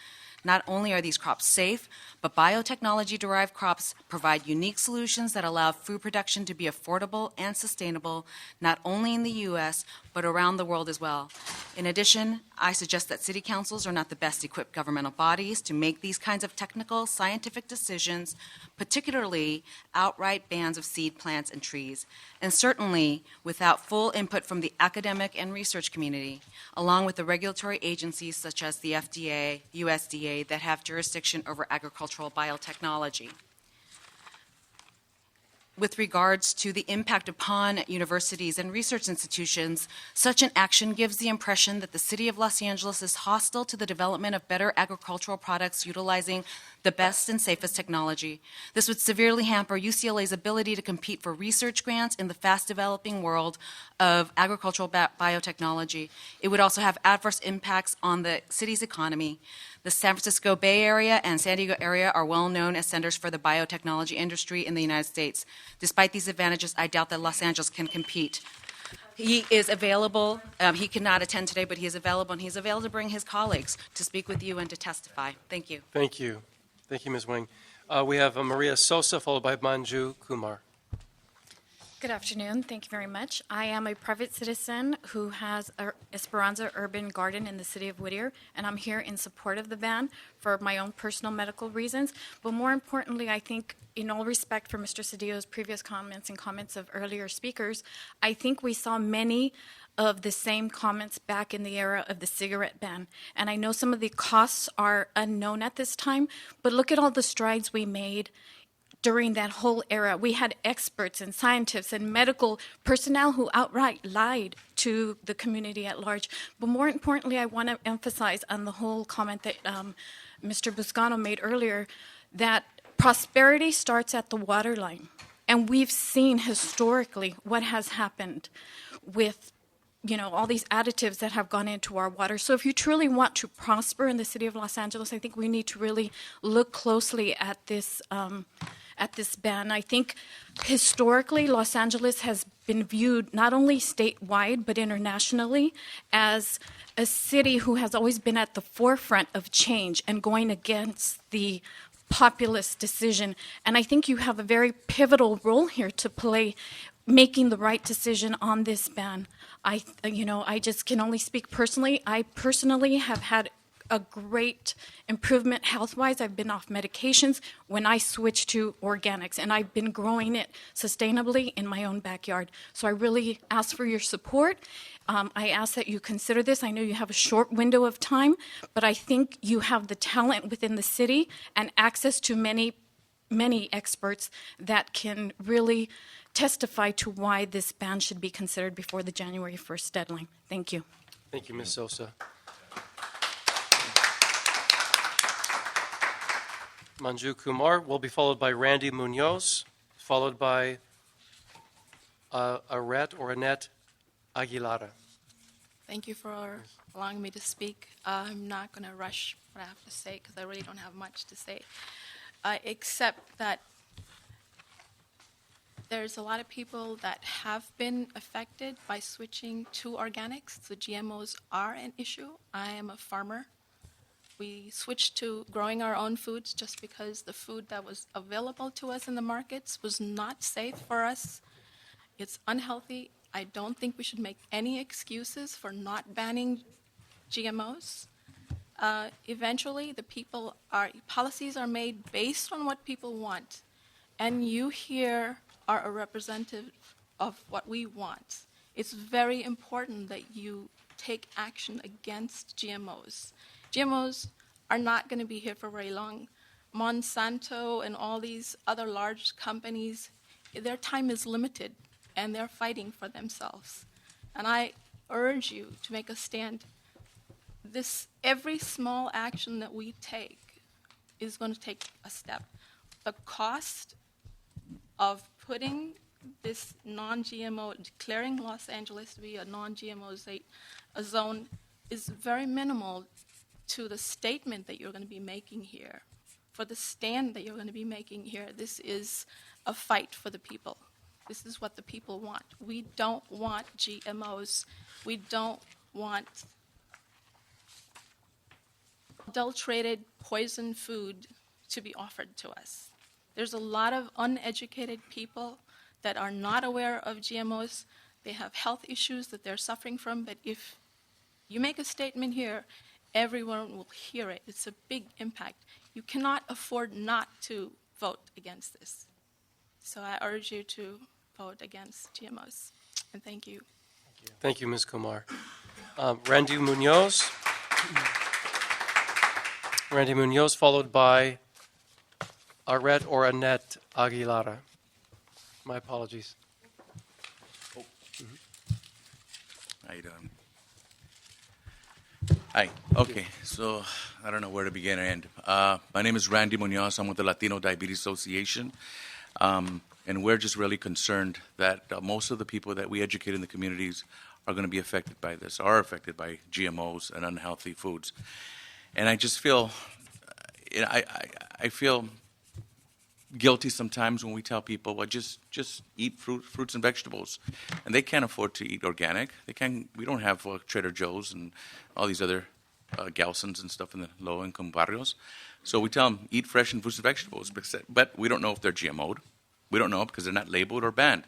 Not only are these crops safe, but biotechnology-derived crops provide unique solutions that allow food production to be affordable and sustainable, not only in the U.S., but around the world as well. In addition, I suggest that city councils are not the best equipped governmental bodies to make these kinds of technical, scientific decisions, particularly outright bans of seed plants and trees, and certainly without full input from the academic and research community, along with the regulatory agencies such as the FDA, USDA, that have jurisdiction over agricultural biotechnology. With regards to the impact upon universities and research institutions, such an action gives the impression that the City of Los Angeles is hostile to the development of better agricultural products utilizing the best and safest technology. This would severely hamper UCLA's ability to compete for research grants in the fast-developing world of agricultural biotechnology. It would also have adverse impacts on the city's economy. The San Francisco Bay Area and San Diego area are well known as centers for the biotechnology industry in the United States. Despite these advantages, I doubt that Los Angeles can compete. He is available. He cannot attend today, but he is available, and he's available to bring his colleagues to speak with you and to testify. Thank you. Thank you. Thank you, Ms. Wang. We have Maria Sosa, followed by Manju Kumar. Good afternoon. Thank you very much. I am a private citizen who has a Esperanza Urban Garden in the city of Whittier, and I'm here in support of the ban for my own personal medical reasons. But more importantly, I think, in all respect for Mr. Cedillo's previous comments and comments of earlier speakers, I think we saw many of the same comments back in the era of the cigarette ban. And I know some of the costs are unknown at this time, but look at all the strides we made during that whole era. We had experts and scientists and medical personnel who outright lied to the community at large. But more importantly, I want to emphasize on the whole comment that Mr. Buscano made earlier, that prosperity starts at the waterline. And we've seen historically what has happened with all these additives that have gone into our water. So if you truly want to prosper in the city of Los Angeles, I think we need to really look closely at this ban. I think historically Los Angeles has been viewed not only statewide but internationally as a city who has always been at the forefront of change and going against the populist decision. And I think you have a very pivotal role here to play, making the right decision on this ban. I just can only speak personally. I personally have had a great improvement health-wise. I've been off medications when I switched to organics, and I've been growing it sustainably in my own backyard. So I really ask for your support. I ask that you consider this. I know you have a short window of time, but I think you have the talent within the city and access to many experts that can really testify to why this ban should be considered before the January 1st deadline. Thank you. Thank you, Ms. Sosa. Manju Kumar will be followed by Randy Munoz, followed by Annette Aguilara. Thank you for allowing me to speak. I'm not going to rush what I have to say because I really don't have much to say, except that there's a lot of people that have been affected by switching to organics. The GMOs are an issue. I am a farmer. We switched to growing our own foods just because the food that was available to us in the markets was not safe for us. It's unhealthy. I don't think we should make any excuses for not banning GMOs. Eventually, policies are made based on what people want, and you here are a representative of what we want. It's very important that you take action against GMOs. GMOs are not going to be here for very long. Monsanto and all these other large companies, their time is limited, and they're fighting for themselves. And I urge you to make a stand. Every small action that we take is going to take a step. The cost of putting this non-GMO, declaring Los Angeles to be a non-GMO zone is very minimal to the statement that you're going to be making here. For the stand that you're going to be making here, this is a fight for the people. This is what the people want. We don't want GMOs. We don't want adulterated poison food to be offered to us. There's a lot of uneducated people that are not aware of GMOs. They have health issues that they're suffering from, but if you make a statement here, everyone will hear it. It's a big impact. You cannot afford not to vote against this. So I urge you to vote against GMOs, and thank you. Thank you, Ms. Kumar. Randy Munoz. Randy Munoz, followed by Annette Aguilara. My apologies. How you doing? Hi. Okay, so I don't know where to begin or end. My name is Randy Munoz. I'm with the Latino Diabetes Association. And we're just really concerned that most of the people that we educate in the communities are going to be affected by this, are affected by GMOs and unhealthy foods. And I just feel, I feel guilty sometimes when we tell people, well, just eat fruits and vegetables. And they can't afford to eat organic. We don't have Trader Joe's and all these other Gelsons and stuff in the low-income barrios. So we tell them, eat fresh and fruits and vegetables. But we don't know if they're GMO'd. We don't know because they're not labeled or banned.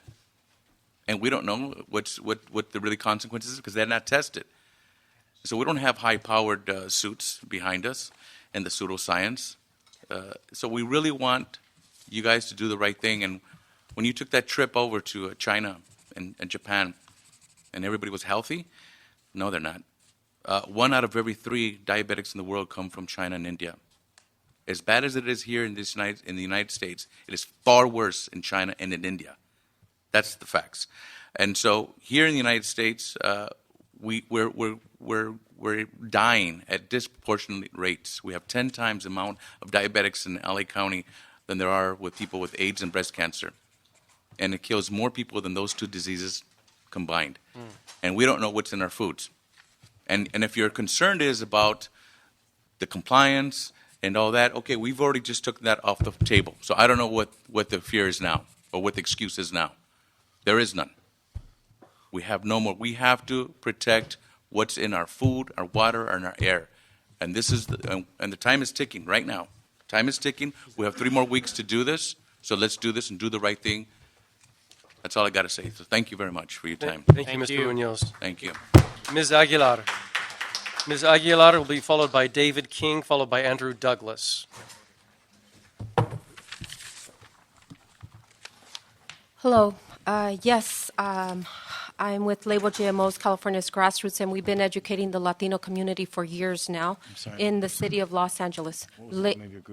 And we don't know what the really consequences is because they're not tested. So we don't have high-powered suits behind us and the pseudoscience. So we really want you guys to do the right thing. And when you took that trip over to China and Japan and everybody was healthy, no, they're not. 1 out of every 3 diabetics in the world come from China and India. As bad as it is here in the United States, it is far worse in China and in India. That's the facts. And so here in the United States, we're dying at disproportionate rates. We have 10 times the amount of diabetics in LA County than there are with people with AIDS and breast cancer. And it kills more people than those 2 diseoses combined. And we don't know what's in our foods. And if your concern is about the compliance and all that, okay, we've already just took that off the table. So I don't know what the fear is now, or what the excuse is now. There is none. We have no more. We have to protect what's in our food, our water, and our air. And this is and the time is ticking right now. Time is ticking. We have 3 more weeks to do this. So let's do this and do the right thing. That's all I got to say. So thank you very much for your time. Thank you, Mr. Munoz. Thank you. Ms. Aguilar. Ms. Aguilar will be followed by David King, followed by Andrew Douglas. Hello. Yes, I'm with Label GMOs, California's Grassroots, and we've been educating the Latino community for years now in the city of Los Angeles.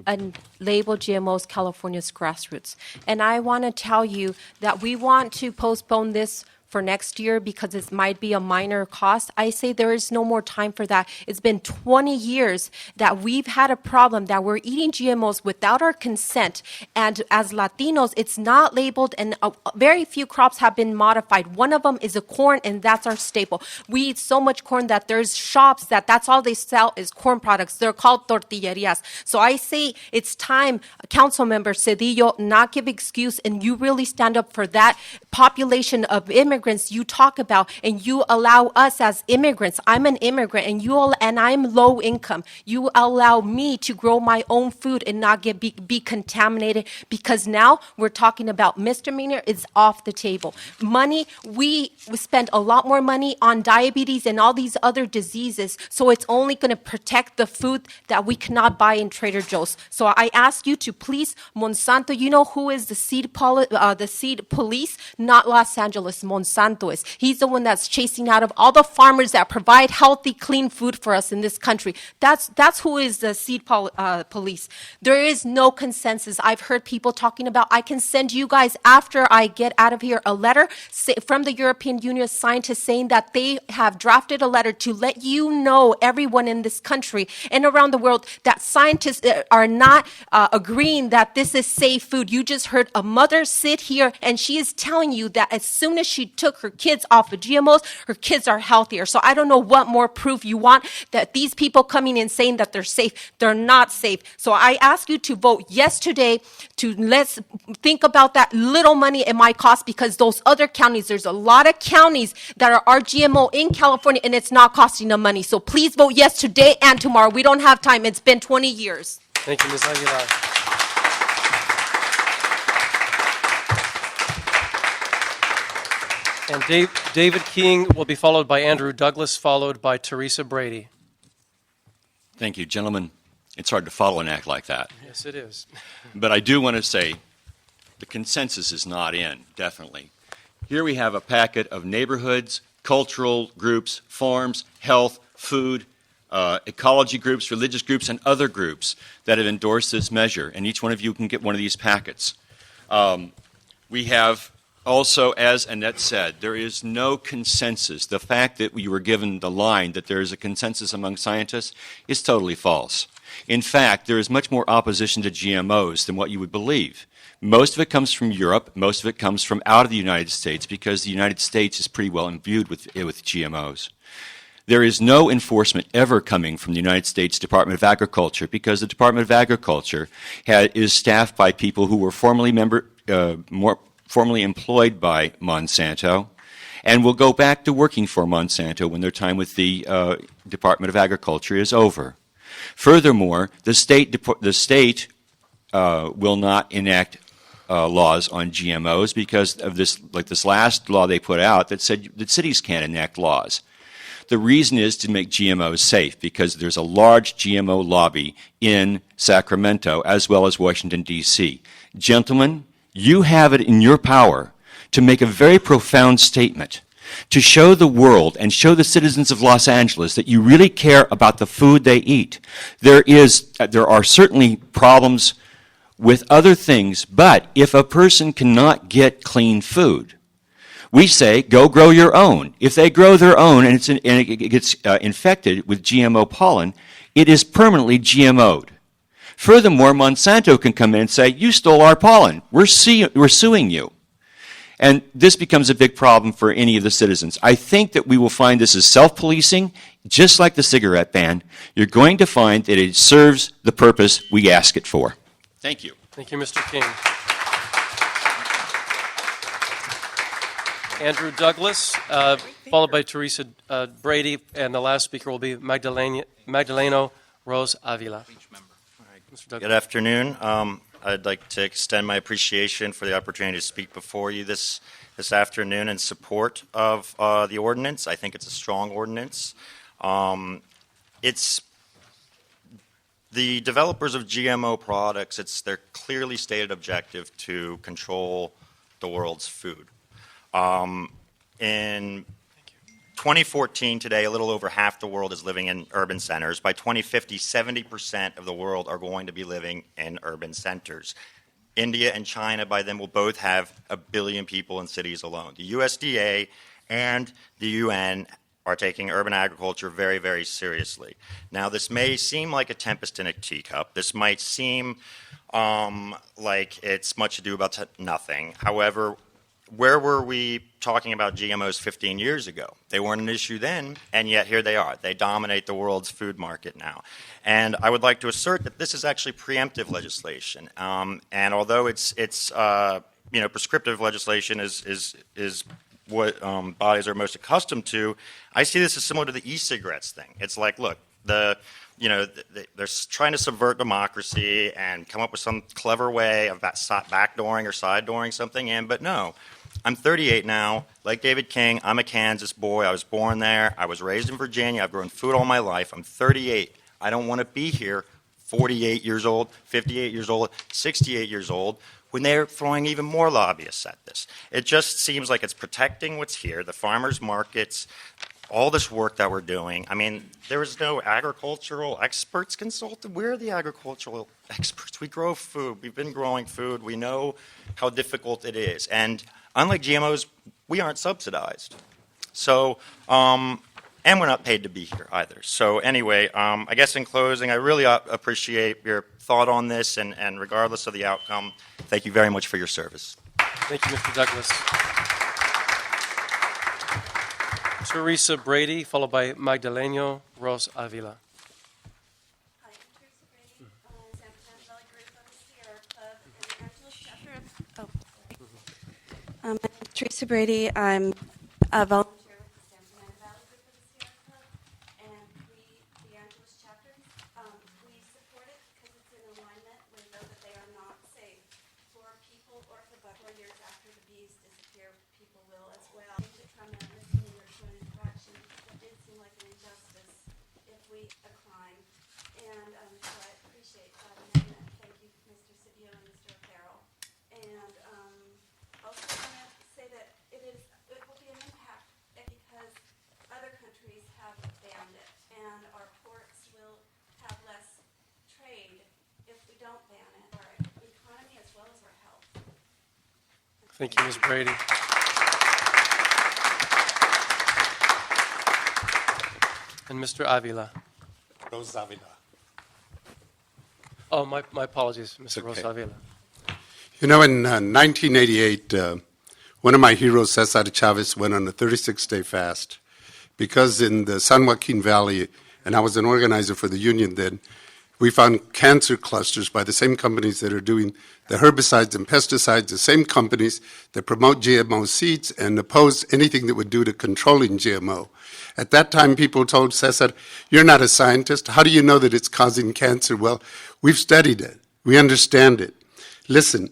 And Label GMOs, California's Grassroots. And I want to tell you that we want to postpone this for next year because it might be a minor cost. I say there is no more time for that. It's been 20 years that we've had a problem that we're eating GMOs without our consent. And as Latinos, it's not labeled, and very few crops have been modified. One of them is a corn, and that's our staple. We eat so much corn that there's shops that's all they sell is corn products. They're called tortillerias. So I say it's time, Councilmember Cedillo, not give excuse, and you really stand up for that population of immigrants you talk about, and you allow us as immigrants. I'm an immigrant, and I'm low income. You allow me to grow my own food and not be contaminated, because now we're talking about misdemeanor is off the table. Money, we spend a lot more money on diabetes and all these other diseases, so it's only going to protect the food that we cannot buy in Trader Joe's. So I ask you to please, Monsanto, you know who is the seed police? Not Los Angeles, Monsanto is. He's the one that's chasing out of all the farmers that provide healthy, clean food for us in this country. That's who is the seed police. There is no consensus. I've heard people talking about, I can send you guys, after I get out of here, a letter from the European Union scientists saying that they have drafted a letter to let you know, everyone in this country and around the world, that scientists are not agreeing that this is safe food. You just heard a mother sit here, and she is telling you that as soon as she took her kids off of GMOs, her kids are healthier. So I don't know what more proof you want that these people coming in saying that they're safe. They're not safe. So I ask you to vote yes today. Let's think about that little money it might cost, because those other counties, there's a lot of counties that are GMO in California, and it's not costing them money. So please vote yes today and tomorrow. We don't have time. It's been 20 years. Thank you, Ms. Aguilar. And David King will be followed by Andrew Douglas, followed by Teresa Brady. Thank you, gentlemen. It's hard to follow an act like that. Yes, it is. But I do want to say the consensus is not in, definitely. Here we have a packet of neighborhoods, cultural groups, farms, health, food, ecology groups, religious groups, and other groups that have endorsed this measure, and each one of you can get one of these packets. We have also, as Annette said, there is no consensus. The fact that we were given the line that there is a consensus among scientists is totally false. In fact, there is much more opposition to GMOs than what you would believe. Most of it comes from Europe. Most of it comes from out of the United States, because the United States is pretty well imbued with GMOs. There is no enforcement ever coming from the United States Department of Agriculture, because the Department of Agriculture is staffed by people who were formerly employed by Monsanto, and will go back to working for Monsanto when their time with the Department of Agriculture is over. Furthermore, the state will not enact laws on GMOs because of this last law they put out that said that cities can't enact laws. The reason is to make GMOs safe, because there's a large GMO lobby in Sacramento as well as Washington, D.C. Gentlemen, you have it in your power to make a very profound statement, to show the world and show the citizens of Los Angeles that you really care about the food they eat. There are certainly problems with other things, but if a person cannot get clean food, we say, go grow your own. If they grow their own and it gets infected with GMO pollen, it is permanently GMO'd. Furthermore, Monsanto can come in and say, you stole our pollen. We're suing you. And this becomes a big problem for any of the citizens. I think that we will find this is self-policing, just like the cigarette ban. You're going to find that it serves the purpose we ask it for. Thank you. Thank you, Mr. King. Andrew Douglas, followed by Teresa Brady, and the last speaker will be Magdaleno Rose Avila. Mr. Douglas. Good afternoon. I'd like to extend my appreciation for the opportunity to speak before you this afternoon in support of the ordinance. I think it's a strong ordinance. It's the developers of GMO products, it's their clearly stated objective to control the world's food. In 2014, today, a little over half the world is living in urban centers. By 2050, 70% of the world are going to be living in urban centers. India and China, by then, will both have 1 billion people in cities alone. The USDA and the UN are taking urban agriculture very, very seriously. Now, this may seem like a tempest in a teacup. This might seem like it's much ado about nothing. However, where were we talking about GMOs 15 years ago? They weren't an issue then, and yet here they are. They dominate the world's food market now. And I would like to assert that this is actually preemptive legislation. And although it's prescriptive legislation is what bodies are most accustomed to, I see this as similar to the e-cigarettes thing. It's like, look, they're trying to subvert democracy and come up with some clever way of backdooring or side-dooring something in, but no. I'm 38 now. Like David King, I'm a Kansas boy. I was born there. I was raised in Virginia. I've grown food all my life. I'm 38. I don't want to be here 48 years old, 58 years old, 68 years old, when they're throwing even more lobbyists at this. It just seems like it's protecting what's here, the farmers markets, all this work that we're doing. I mean, there was no agricultural experts consulted. We're the agricultural experts. We grow food. We've been growing food. We know how difficult it is. And unlike GMOs, we aren't subsidized. So, and we're not paid to be here either. So anyway, I guess in closing, I really appreciate your thought on this, and regardless of the outcome, thank you very much for your service. Thank you, Mr. Douglas. Teresa Brady, followed by Magdaleno Rose Avila. Hi, I'm Teresa Brady, San Fernando Valley Group of the Sierra Club and the Untitled Chapter of, I'm Teresa Brady. I'm a volunteer with the San Fernando Valley Group of the Sierra Club, and the Angeles chapter, we support it because it's in alignment with those that they are not safe for people or for buck. 4 years after the bees disappear, people will as well. I think from a listening or showing interaction, it did seem like an injustice if we a crime, and so I appreciate that amendment. Thank you, Mr. Cedillo and Mr. Farrell, and also want to say that it will be an impact because other countries have banned it, and our ports will have less trade if we don't ban it, our economy as well as our health. Thank you, Ms. Brady. And Mr. Avila. Rose Avila. Oh, my apologies, Mr. Rose okay. Avila. You know, in 1988, one of my heroes, Cesar Chavez, went on a 36-day fast because in the San Joaquin Valley, and I was an organizer for the union then, we found cancer clusters by the same companies that are doing the herbicides and pesticides, the same companies that promote GMO seeds and oppose anything that would do to controlling GMO. At that time, people told Cesar, you're not a scientist. How do you know that it's causing cancer? Well, we've studied it. We understand it. Listen,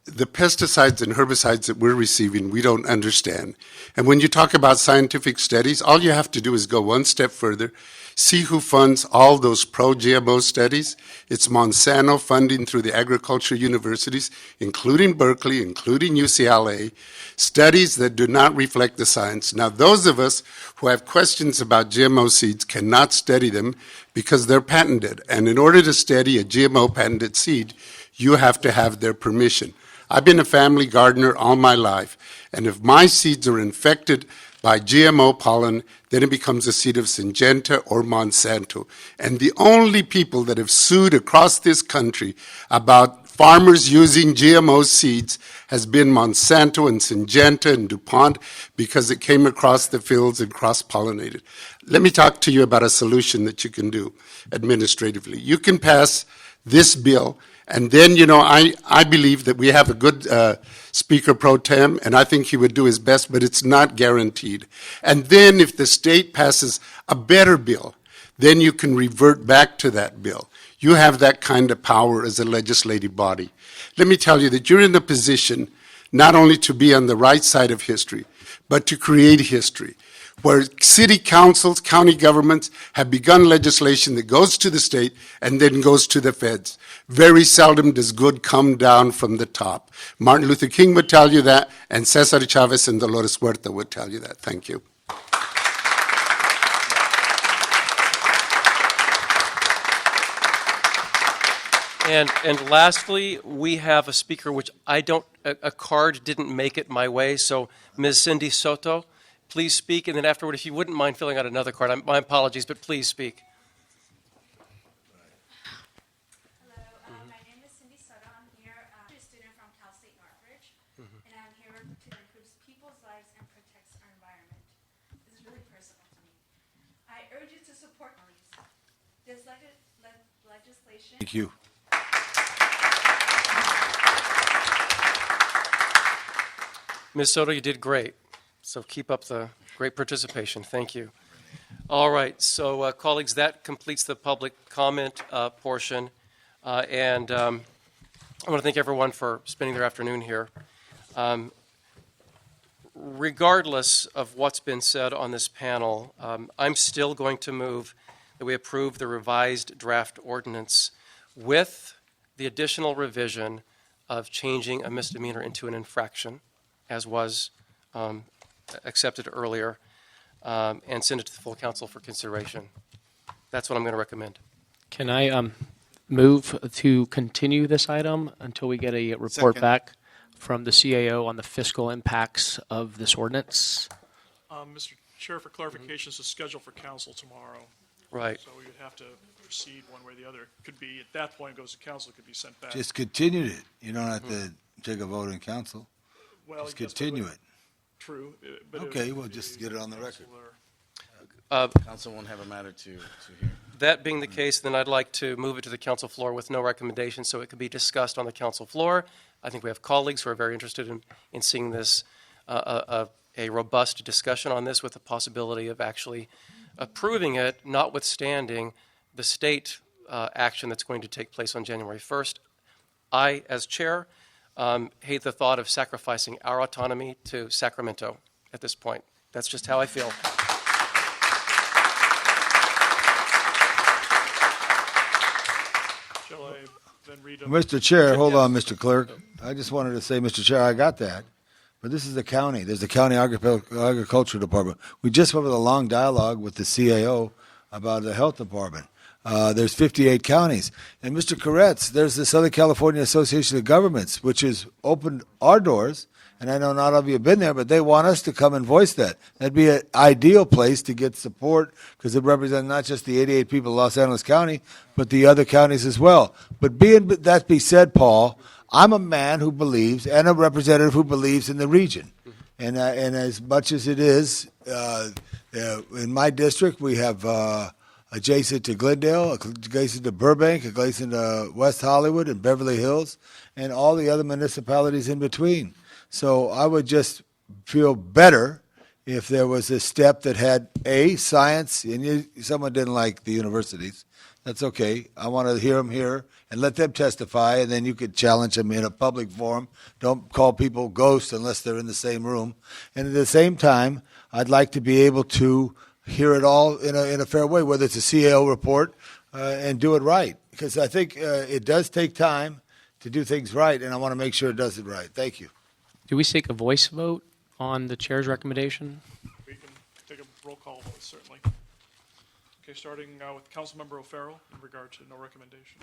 the pesticides and herbicides that we're receiving, we don't understand. And when you talk about scientific studies, all you have to do is go one step further, see who funds all those pro-GMO studies. It's Monsanto funding through the agriculture universities, including Berkeley, including UCLA, studies that do not reflect the science. Now, those of us who have questions about GMO seeds cannot study them because they're patented. And in order to study a GMO patented seed, you have to have their permission. I've been a family gardener all my life, and if my seeds are infected by GMO pollen, then it becomes a seed of Syngenta or Monsanto. And the only people that have sued across this country about farmers using GMO seeds has been Monsanto and Syngenta and DuPont because it came across the fields and cross-pollinated. Let me talk to you about a solution that you can do administratively. You can pass this bill, and then, I believe that we have a good Speaker Pro Tem, and I think he would do his best, but it's not guaranteed. And then if the state passes a better bill, then you can revert back to that bill. You have that kind of power as a legislative body. Let me tell you that you're in the position not only to be on the right side of history, but to create history, where city councils, county governments have begun legislation that goes to the state and then goes to the feds. Very seldom does good come down from the top. Martin Luther King would tell you that, and Cesar Chavez and Dolores Huerta would tell you that. Thank you. And lastly, we have a speaker which a card didn't make it my way, so Ms. Cindy Soto, please speak, and then afterward, if you wouldn't mind filling out another card, my apologies, but please speak. Hello, my name is Cindy Soto. I'm here, a student from Cal State Northridge, and I'm here to improve people's lives and protect our environment. This is really personal to me. I urge you to support this legislation. Thank you. Ms. Soto, you did great. So keep up the great participation. Thank you. All right, so colleagues, that completes the public comment portion. And I want to thank everyone for spending their afternoon here. Regardless of what's been said on this panel, I'm still going to move that we approve the revised draft ordinance with the additional revision of changing a misdemeanor into an infraction, as was accepted earlier, and send it to the full council for consideration. That's what I'm going to recommend. Can I move to continue this item until we get a report back from the CAO on the fiscal impacts of this ordinance? Mr. Chair, for clarification, this is scheduled for council tomorrow. Right. So we would have to proceed one way or the other. Could be, at that point, it goes to council, it could be sent back. Just continue it. You don't have to take a vote in council. Well, Just continue it. True. But Okay, we'll just get it on the record. Council won't have a matter to hear. That being the case, then I'd like to move it to the council floor with no recommendation so it could be discussed on the council floor. I think we have colleagues who are very interested in seeing this, a robust discussion on this with the possibility of actually approving it, notwithstanding the state action that's going to take place on January 1st. I, as chair, hate the thought of sacrificing our autonomy to Sacramento at this point. That's just how I feel. Shall I then read Mr. Chair, hold on, Mr. Clerk. I just wanted to say, Mr. Chair, I got that. But this is the county. There's the county agriculture department. We just went with a long dialogue with the CAO about the health department. There's 58 counties. And Mr. Koretz, there's the Southern California Association of Governments, which has opened our doors. And I know not all of you have been there, but they want us to come and voice that. That'd be an ideal place to get support because it represents not just the 88 people of Los Angeles County, but the other counties as well. But that be said, Paul, I'm a man who believes and a representative who believes in the region. And as much as it is, in my district, we have adjacent to Glendale, adjacent to Burbank, adjacent to West Hollywood and Beverly Hills, and all the other municipalities in between. So I would just feel better if there was a step that had, science, and someone didn't like the universities. That's okay. I want to hear them here and let them testify, and then you could challenge them in a public forum. Don't call people ghosts unless they're in the same room. And at the same time, I'd like to be able to hear it all in a fair way, whether it's a CAO report, and do it right. Because I think it does take time to do things right, and I want to make sure it does it right. Thank you. Do we take a voice vote on the chair's recommendation? We can take a roll call vote, certainly. Okay, starting with Councilmember O'Farrell in regard to no recommendation.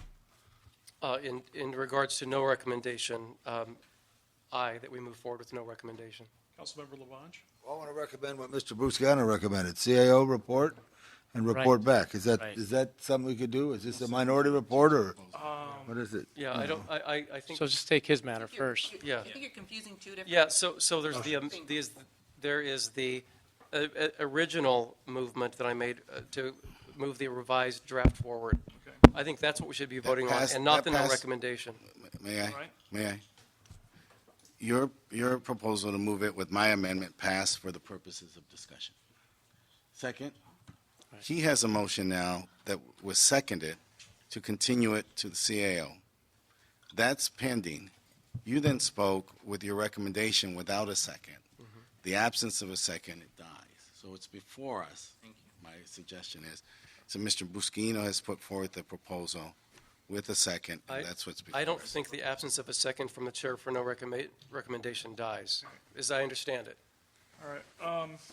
In regards to no recommendation, that we move forward with no recommendation. Councilmember Lavange. I want to recommend what Mr. Bruce Gannon recommended, CAO report and report back. Is that something we could do? Is this a minority report or? What is it? Yeah, I don't, I think. So just take his matter first. Yeah. I think you're confusing two different. Yeah, so there's there is the original movement that I made to move the revised draft forward. I think that's what we should be voting on, and not the no recommendation. May I? May I? Your proposal to move it with my amendment passed for the purposes of discussion. Second, he has a motion now that was seconded to continue it to the CAO. That's pending. You then spoke with your recommendation without a second. The absence of a second, it dies. So it's before us. My suggestion is, so Mr. Busquino has put forward the proposal with a second, and that's what's before us. I don't think the absence of a second from the chair for no recommendation dies, as I understand it. All right.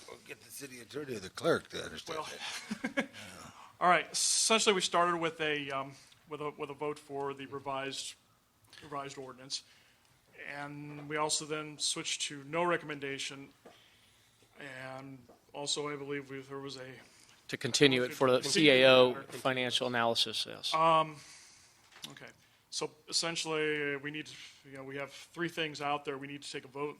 We'll get the city attorney or the clerk to understand that. All right. Essentially, we started with a vote for the revised ordinance, and we also then switched to no recommendation, and also I believe there was a To continue it for the CAO financial analysis, yes. Okay. So essentially, we have three things out there. We need to take a vote.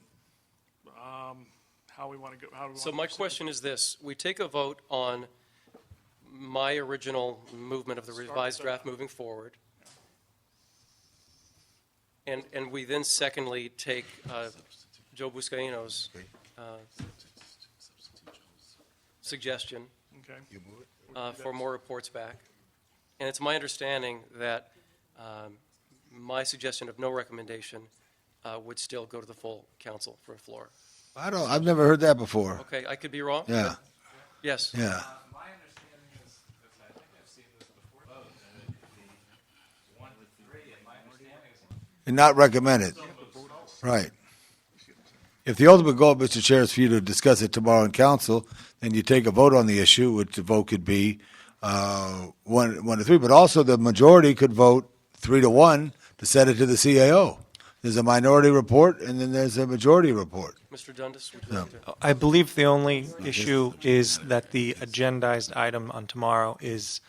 How we want to go. So my question is this: we take a vote on my original movement of the revised draft moving forward, and we then secondly take Joe Buscaino's suggestion for more reports back. And it's my understanding that my suggestion of no recommendation would still go to the full council for a floor. I've never heard that before. Okay, I could be wrong? Yeah. Yes. Yeah. My understanding is I think I've seen this before, the 1 to 3, and my understanding is And not recommended. Right. If the ultimate goal, Mr. Chair, is for you to discuss it tomorrow in council, then you take a vote on the issue, which the vote could be 1 to 3, but also the majority could vote 3-1 to send it to the CAO. There's a minority report, and then there's a majority report. Mr. Dundas, would you like to? I believe the only issue is that the agendized item on tomorrow is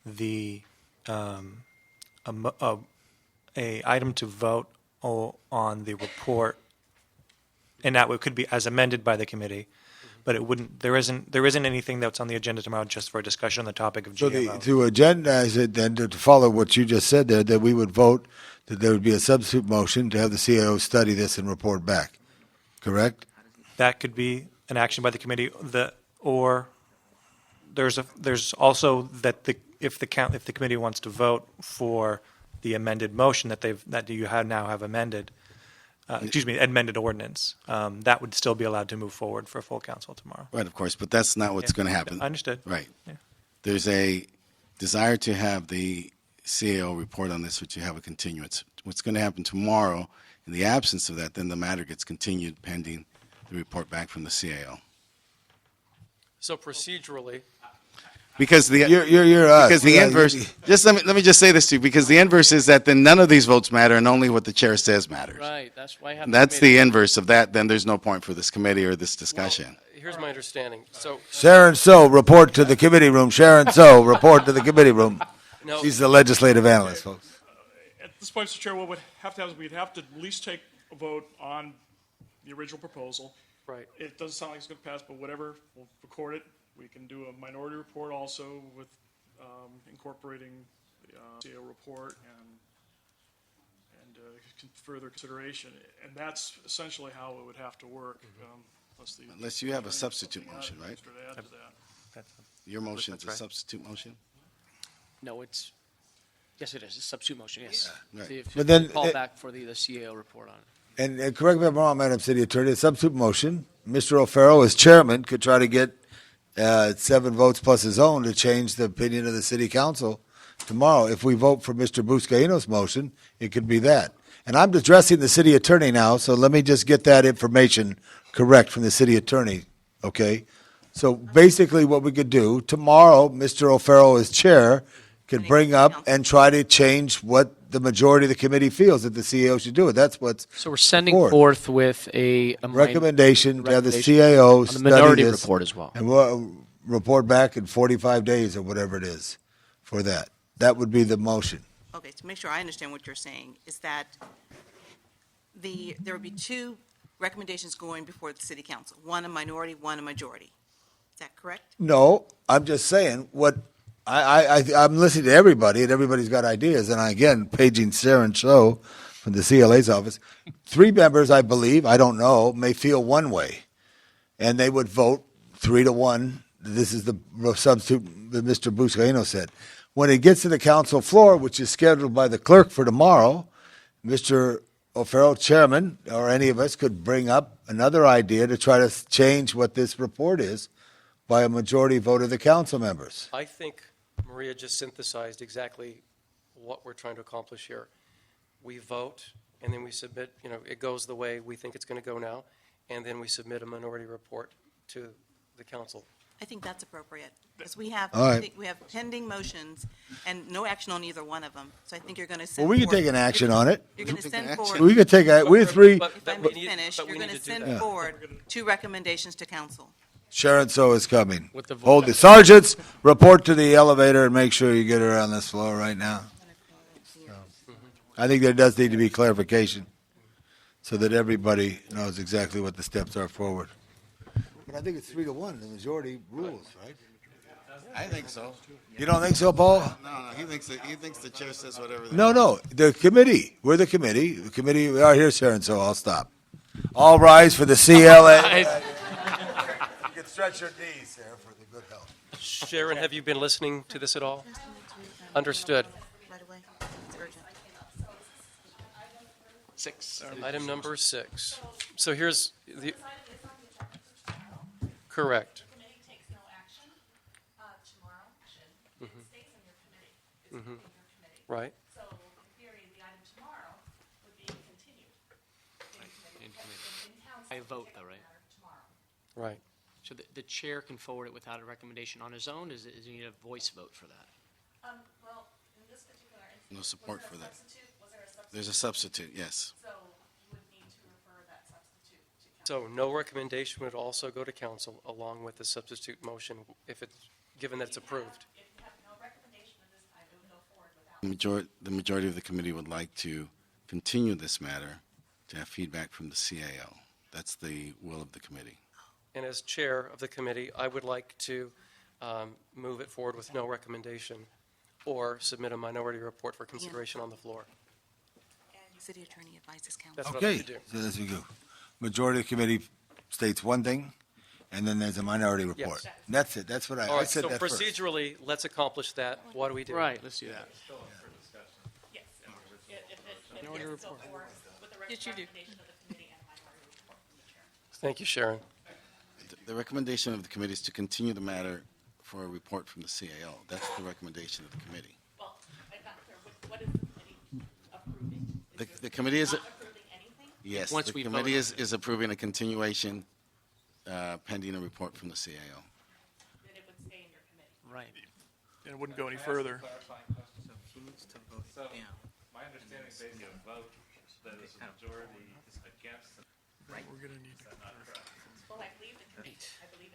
the a item to vote on the report, and that could be as amended by the committee. But it wouldn't. There isn't anything that's on the agenda tomorrow just for a discussion on the topic of GMO. To agendize it, then to follow what you just said there, that we would vote that there would be a substitute motion to have the CAO study this and report back. Correct? That could be an action by the committee. Or there's also that if the committee wants to vote for the amended motion that you now have amended. Amended ordinance, that would still be allowed to move forward for full council tomorrow. Right, of course, but that's not what's going to happen. I understood. Right. Yeah. There's a desire to have the CAO report on this, which you have a continuance. What's going to happen tomorrow, in the absence of that, then the matter gets continued pending the report back from the CAO. So procedurally, Because the us. inverse. Just let me just say this to you. Because the inverse is that then none of these votes matter, and only what the chair says matters. Right, that's why I have. And that's the inverse of that. Then there's no point for this committee or this discussion. here's my understanding. So Sharon So, report to the committee room. Sharon So, report to the committee room. No. She's the legislative analyst, folks. At this point, Mr. Chair, what we'd have to have is we'd have to at least take a vote on the original proposal. Right. It doesn't sound like it's going to pass, but whatever, we'll record it. We can do a minority report also with incorporating the CAO report and further consideration. And that's essentially how it would have to work. Unless you have a substitute motion, right? Extra to add to that. Your motion is a substitute motion? No, yes, it is. It's a substitute motion, yes. Yeah, right. See if But then call it- back for the CAO report on it. And correct me if I'm wrong, Madam City Attorney, a substitute motion, Mr. O'Farrell, as chairman, could try to get 7 votes plus his own to change the opinion of the city council tomorrow. If we vote for Mr. Buscaino's motion, it could be that. And I'm addressing the city attorney now, so let me just get that information correct from the city attorney, okay? So basically what we could do, tomorrow, Mr. O'Farrell as chair could bring up and try to change what the majority of the committee feels that the CEO should do it. That's what's So we're sending forth. forth with a Recommendation to have the recommendation CAO on the study minority this, report as well. and we'll report back in 45 days or whatever it is for that. That would be the motion. okay, to make sure I understand what you're saying, is that there would be two recommendations going before the city council, one a minority, one a majority. Is that correct? No, I'm just saying what I'm listening to everybody, and everybody's got ideas. And again, paging Sarah and Cho from the CLA's office. 3 members, I believe, I don't know, may feel one way, and they would vote 3-1. This is the substitute that Mr. Buscaino said. When it gets to the council floor, which is scheduled by the clerk for tomorrow, Mr. O'Farrell, chairman, or any of us could bring up another idea to try to change what this report is by a majority vote of the council members. I think Maria just synthesized exactly what we're trying to accomplish here. We vote, and then we submit, it goes the way we think it's going to go now, and then we submit a minority report to the council. I think that's appropriate, because we have, All right. we have pending motions and no action on either one of them. So I think you're going to send Well, we forward. can take an action on it. You're going to send forward. We could take we're 3. If I may finish, you're going to send forward 2 recommendations to council. Sharon So is coming. With the vote. Hold the sergeants, report to the elevator and make sure you get her on this floor right now. I think there does need to be clarification so that everybody knows exactly what the steps are forward. But I think it's 3-1, the majority rules, right? I think so. You don't think so, Paul? No, he thinks the chair says whatever. No, the committee. We're the committee. The committee, we are here, Sharon, so I'll stop. All rise for the CLA. You can stretch your knees, Sarah, for the good health. Sharon, have you been listening to this at all? Understood. Right away. It's urgent. 6. Item number 6. So here's the, correct. Right. So in theory, the item tomorrow would be continued. I vote though, right? Right. So the chair can forward it without a recommendation on his own? Is he need a voice vote for that? Well, in this particular instance. No support for that. Was there a substitute? There's a substitute, yes. So you would need to refer that substitute to council. So no recommendation would also go to council along with the substitute motion if it's, given that it's approved. If you have no recommendation at this time, it would go forward without. The majority of the committee would like to continue this matter to have feedback from the CAO. That's the will of the committee. And as chair of the committee, I would like to move it forward with no recommendation or submit a minority report for consideration on the floor. And city attorney advises council. That's what I'd Okay, like to do. so that's what we go. Majority of the committee states one thing, and then there's a minority report. Yes. That's it, that's what All I right, said so that first. procedurally, let's accomplish that. What do we do? Right, let's do that. Yes. If Minority it gets report. before with the recommendation of the committee and a minority report from the chair. Thank you, Sharon. The recommendation of the committee is to continue the matter for a report from the CAO. That's the recommendation of the committee. Well, I'm not clear. What is the committee approving? The committee is, Not approving anything? yes, Once the we committee vote. is approving a continuation pending a report from the CAO. Then it would stay in your committee. Right. And it wouldn't go any further. So, my understanding based on a vote that is a majority is against. We're going to need to. Well, I believe it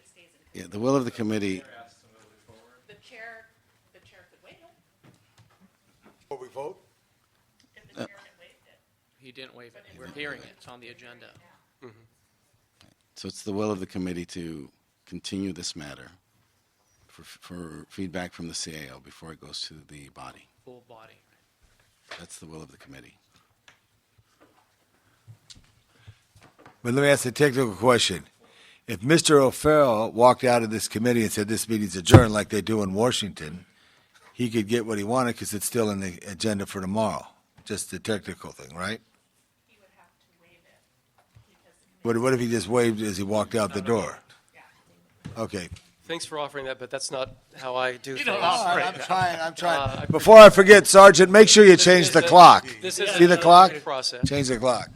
stays in the Yeah, the will of the committee, The chair could waive it. Before we vote? If the chair had waived it. He didn't waive it. We're hearing it. It's on the agenda. so it's the will of the committee to continue this matter for feedback from the CAO before it goes to the body. Full body. That's the will of the committee. But let me ask a technical question. If Mr. O'Farrell walked out of this committee and said this meeting's adjourned like they do in Washington, he could get what he wanted because it's still in the agenda for tomorrow. Just the technical thing, right? He would have to waive it. Because the What if he just waved as he walked out the door? Okay. Thanks for offering that, but that's not how I do things. I'm trying. Before I forget, Sergeant, make sure you change the clock. This is See the clock? process. Change the clock.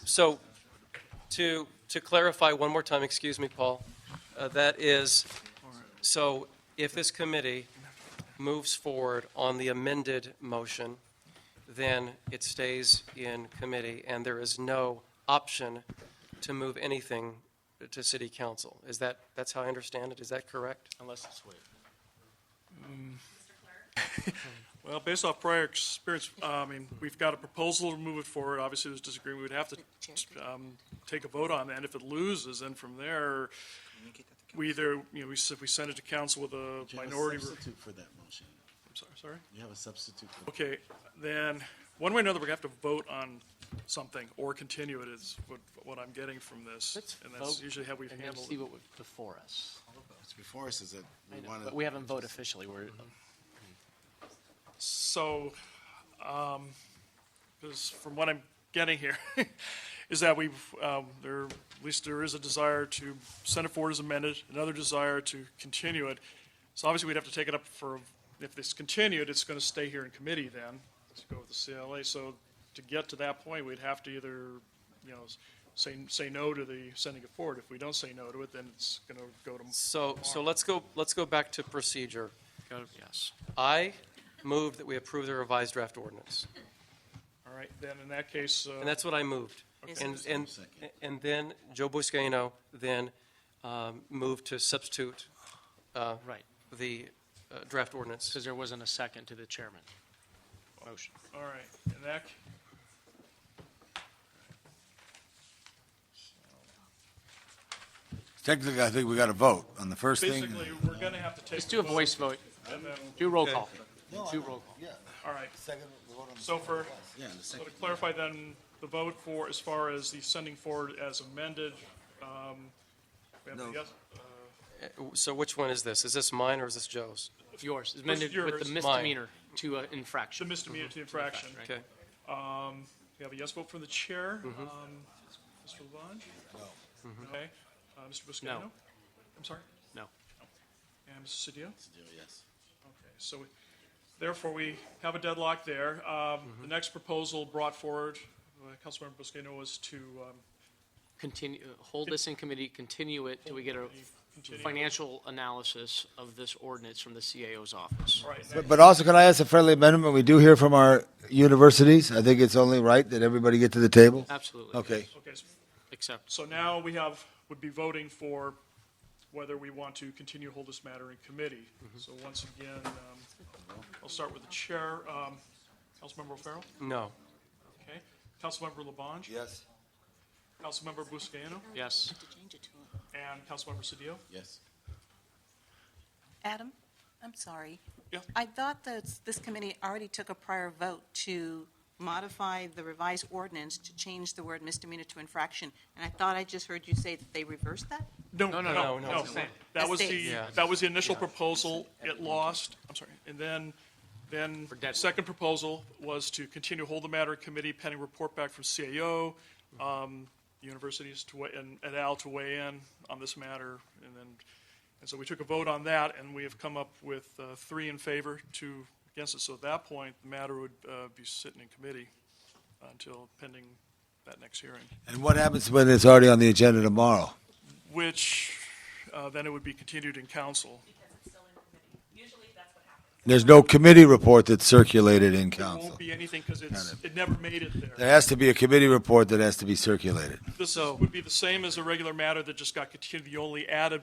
So to clarify one more time, excuse me, Paul, that is, so if this committee moves forward on the amended motion, then it stays in committee, and there is no option to move anything to city council. That's how I understand it? Is that correct? Unless it's waived. Well, based off prior experience, I mean, we've got a proposal to move it forward. Obviously, there's disagreement. We'd have to take a vote on that. And if it loses, then from there, we either, we send it to council with a minority. Substitute for that motion. I'm sorry? You have a substitute for that. Okay, then, one way or another, we have to vote on something or continue it is what I'm getting from this. And that's usually how we've handled see it. what was before us. What's before us is that we want to. But we haven't voted officially. So, because from what I'm getting here, is that at least there is a desire to send it forward as amended, another desire to continue it. So obviously, we'd have to take it up if it's continued, it's going to stay here in committee then, to go with the CLA. So to get to that point, we'd have to either, say no to the sending it forward. If we don't say no to it, then it's going to go to. So let's go back to procedure. Yes. I move that we approve the revised draft ordinance. All right, then in that case. And that's what I moved. Okay. And then Joe Buscaino then moved to substitute Right. the draft ordinance. Because there wasn't a second to the chairman motion. All right, and that. Technically, I think we got to vote on the first thing. Basically, we're going to have to take. Let's do a voice vote. And then, Do roll call. Do roll call. all right. Second, we vote on the So for, the so to clarify then, the vote for, as far as the sending forward as amended, we have No. a yes, So which one is this? Is this mine or is this Joe's? Yours. It's amended with the yours. misdemeanor to the infraction. misdemeanor to infraction. Okay. We have a yes vote from the chair. Mm-hmm. Mr. Labange? No. Okay. Mr. Buscaino? No. I'm sorry? No. And Mr. Cedillo? Yes. Okay, so therefore, we have a deadlock there. The next proposal brought forward, Councilmember Buscaino, was to Continue, hold this in committee, continue it till we get a continue. financial analysis of this ordinance from the CAO's office. All right, But also, can I ask a friendly amendment? We do hear from our universities. I think it's only right that everybody get to the table. Absolutely. Okay. okay, Accept. so now would be voting for whether we want to continue to hold this matter in committee. So once again, I'll start with the chair. Councilmember O'Farrell? No. Okay. Councilmember Labange? Yes. Councilmember Buscaino? Yes. And Councilmember Cedillo? Yes. Adam, I'm sorry. Yeah. I thought that this committee already took a prior vote to modify the revised ordinance to change the word misdemeanor to infraction, and I thought I just heard you say that they reversed that? No. No. That was States. the initial proposal. It lost. I'm sorry. And then second proposal was to continue to hold the matter in committee pending report back from CAO, universities and et al. To weigh in on this matter. And so we took a vote on that, and we have come up with 3 in favor, 2 against it. So at that point, the matter would be sitting in committee until pending that next hearing. And what happens when it's already on the agenda tomorrow? Which then it would be continued in council. There's no committee report that's circulated in There council. won't be anything because it never made it there. There has to be a committee report that has to be circulated. This would be the same as a regular matter that just got continued. The only added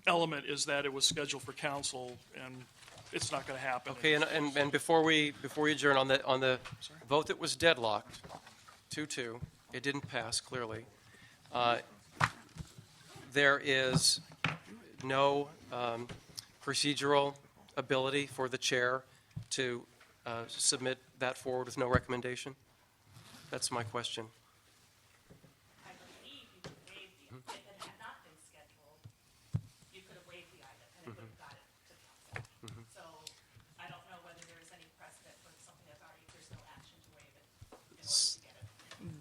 element is that it was scheduled for council, and it's not going to happen. Okay, and before we adjourn, on the vote that was deadlocked, 2-2, it didn't pass, clearly. There is no procedural ability for the chair to submit that forward with no recommendation? That's my question. I believe you could waive if it had not been scheduled, you could have waived the item and it would have got it to council. So I don't know whether there is any precedent for something that's already, there's no action to waive it in order to get it.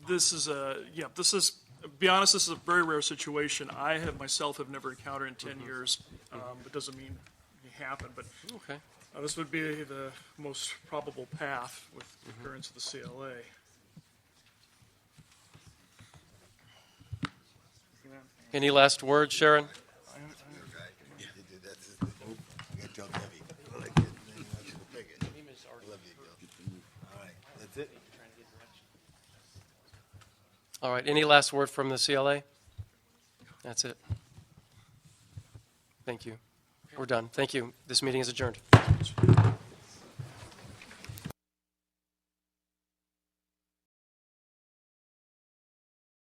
This is to be honest, this is a very rare situation. I myself have never encountered in 10 years. It doesn't mean it happened, but Okay. This would be the most probable path with the occurrence of the CLA. Any last words, Sharon? That's it. All right, any last word from the CLA? That's it. Thank you. We're done. Thank you. This meeting is adjourned.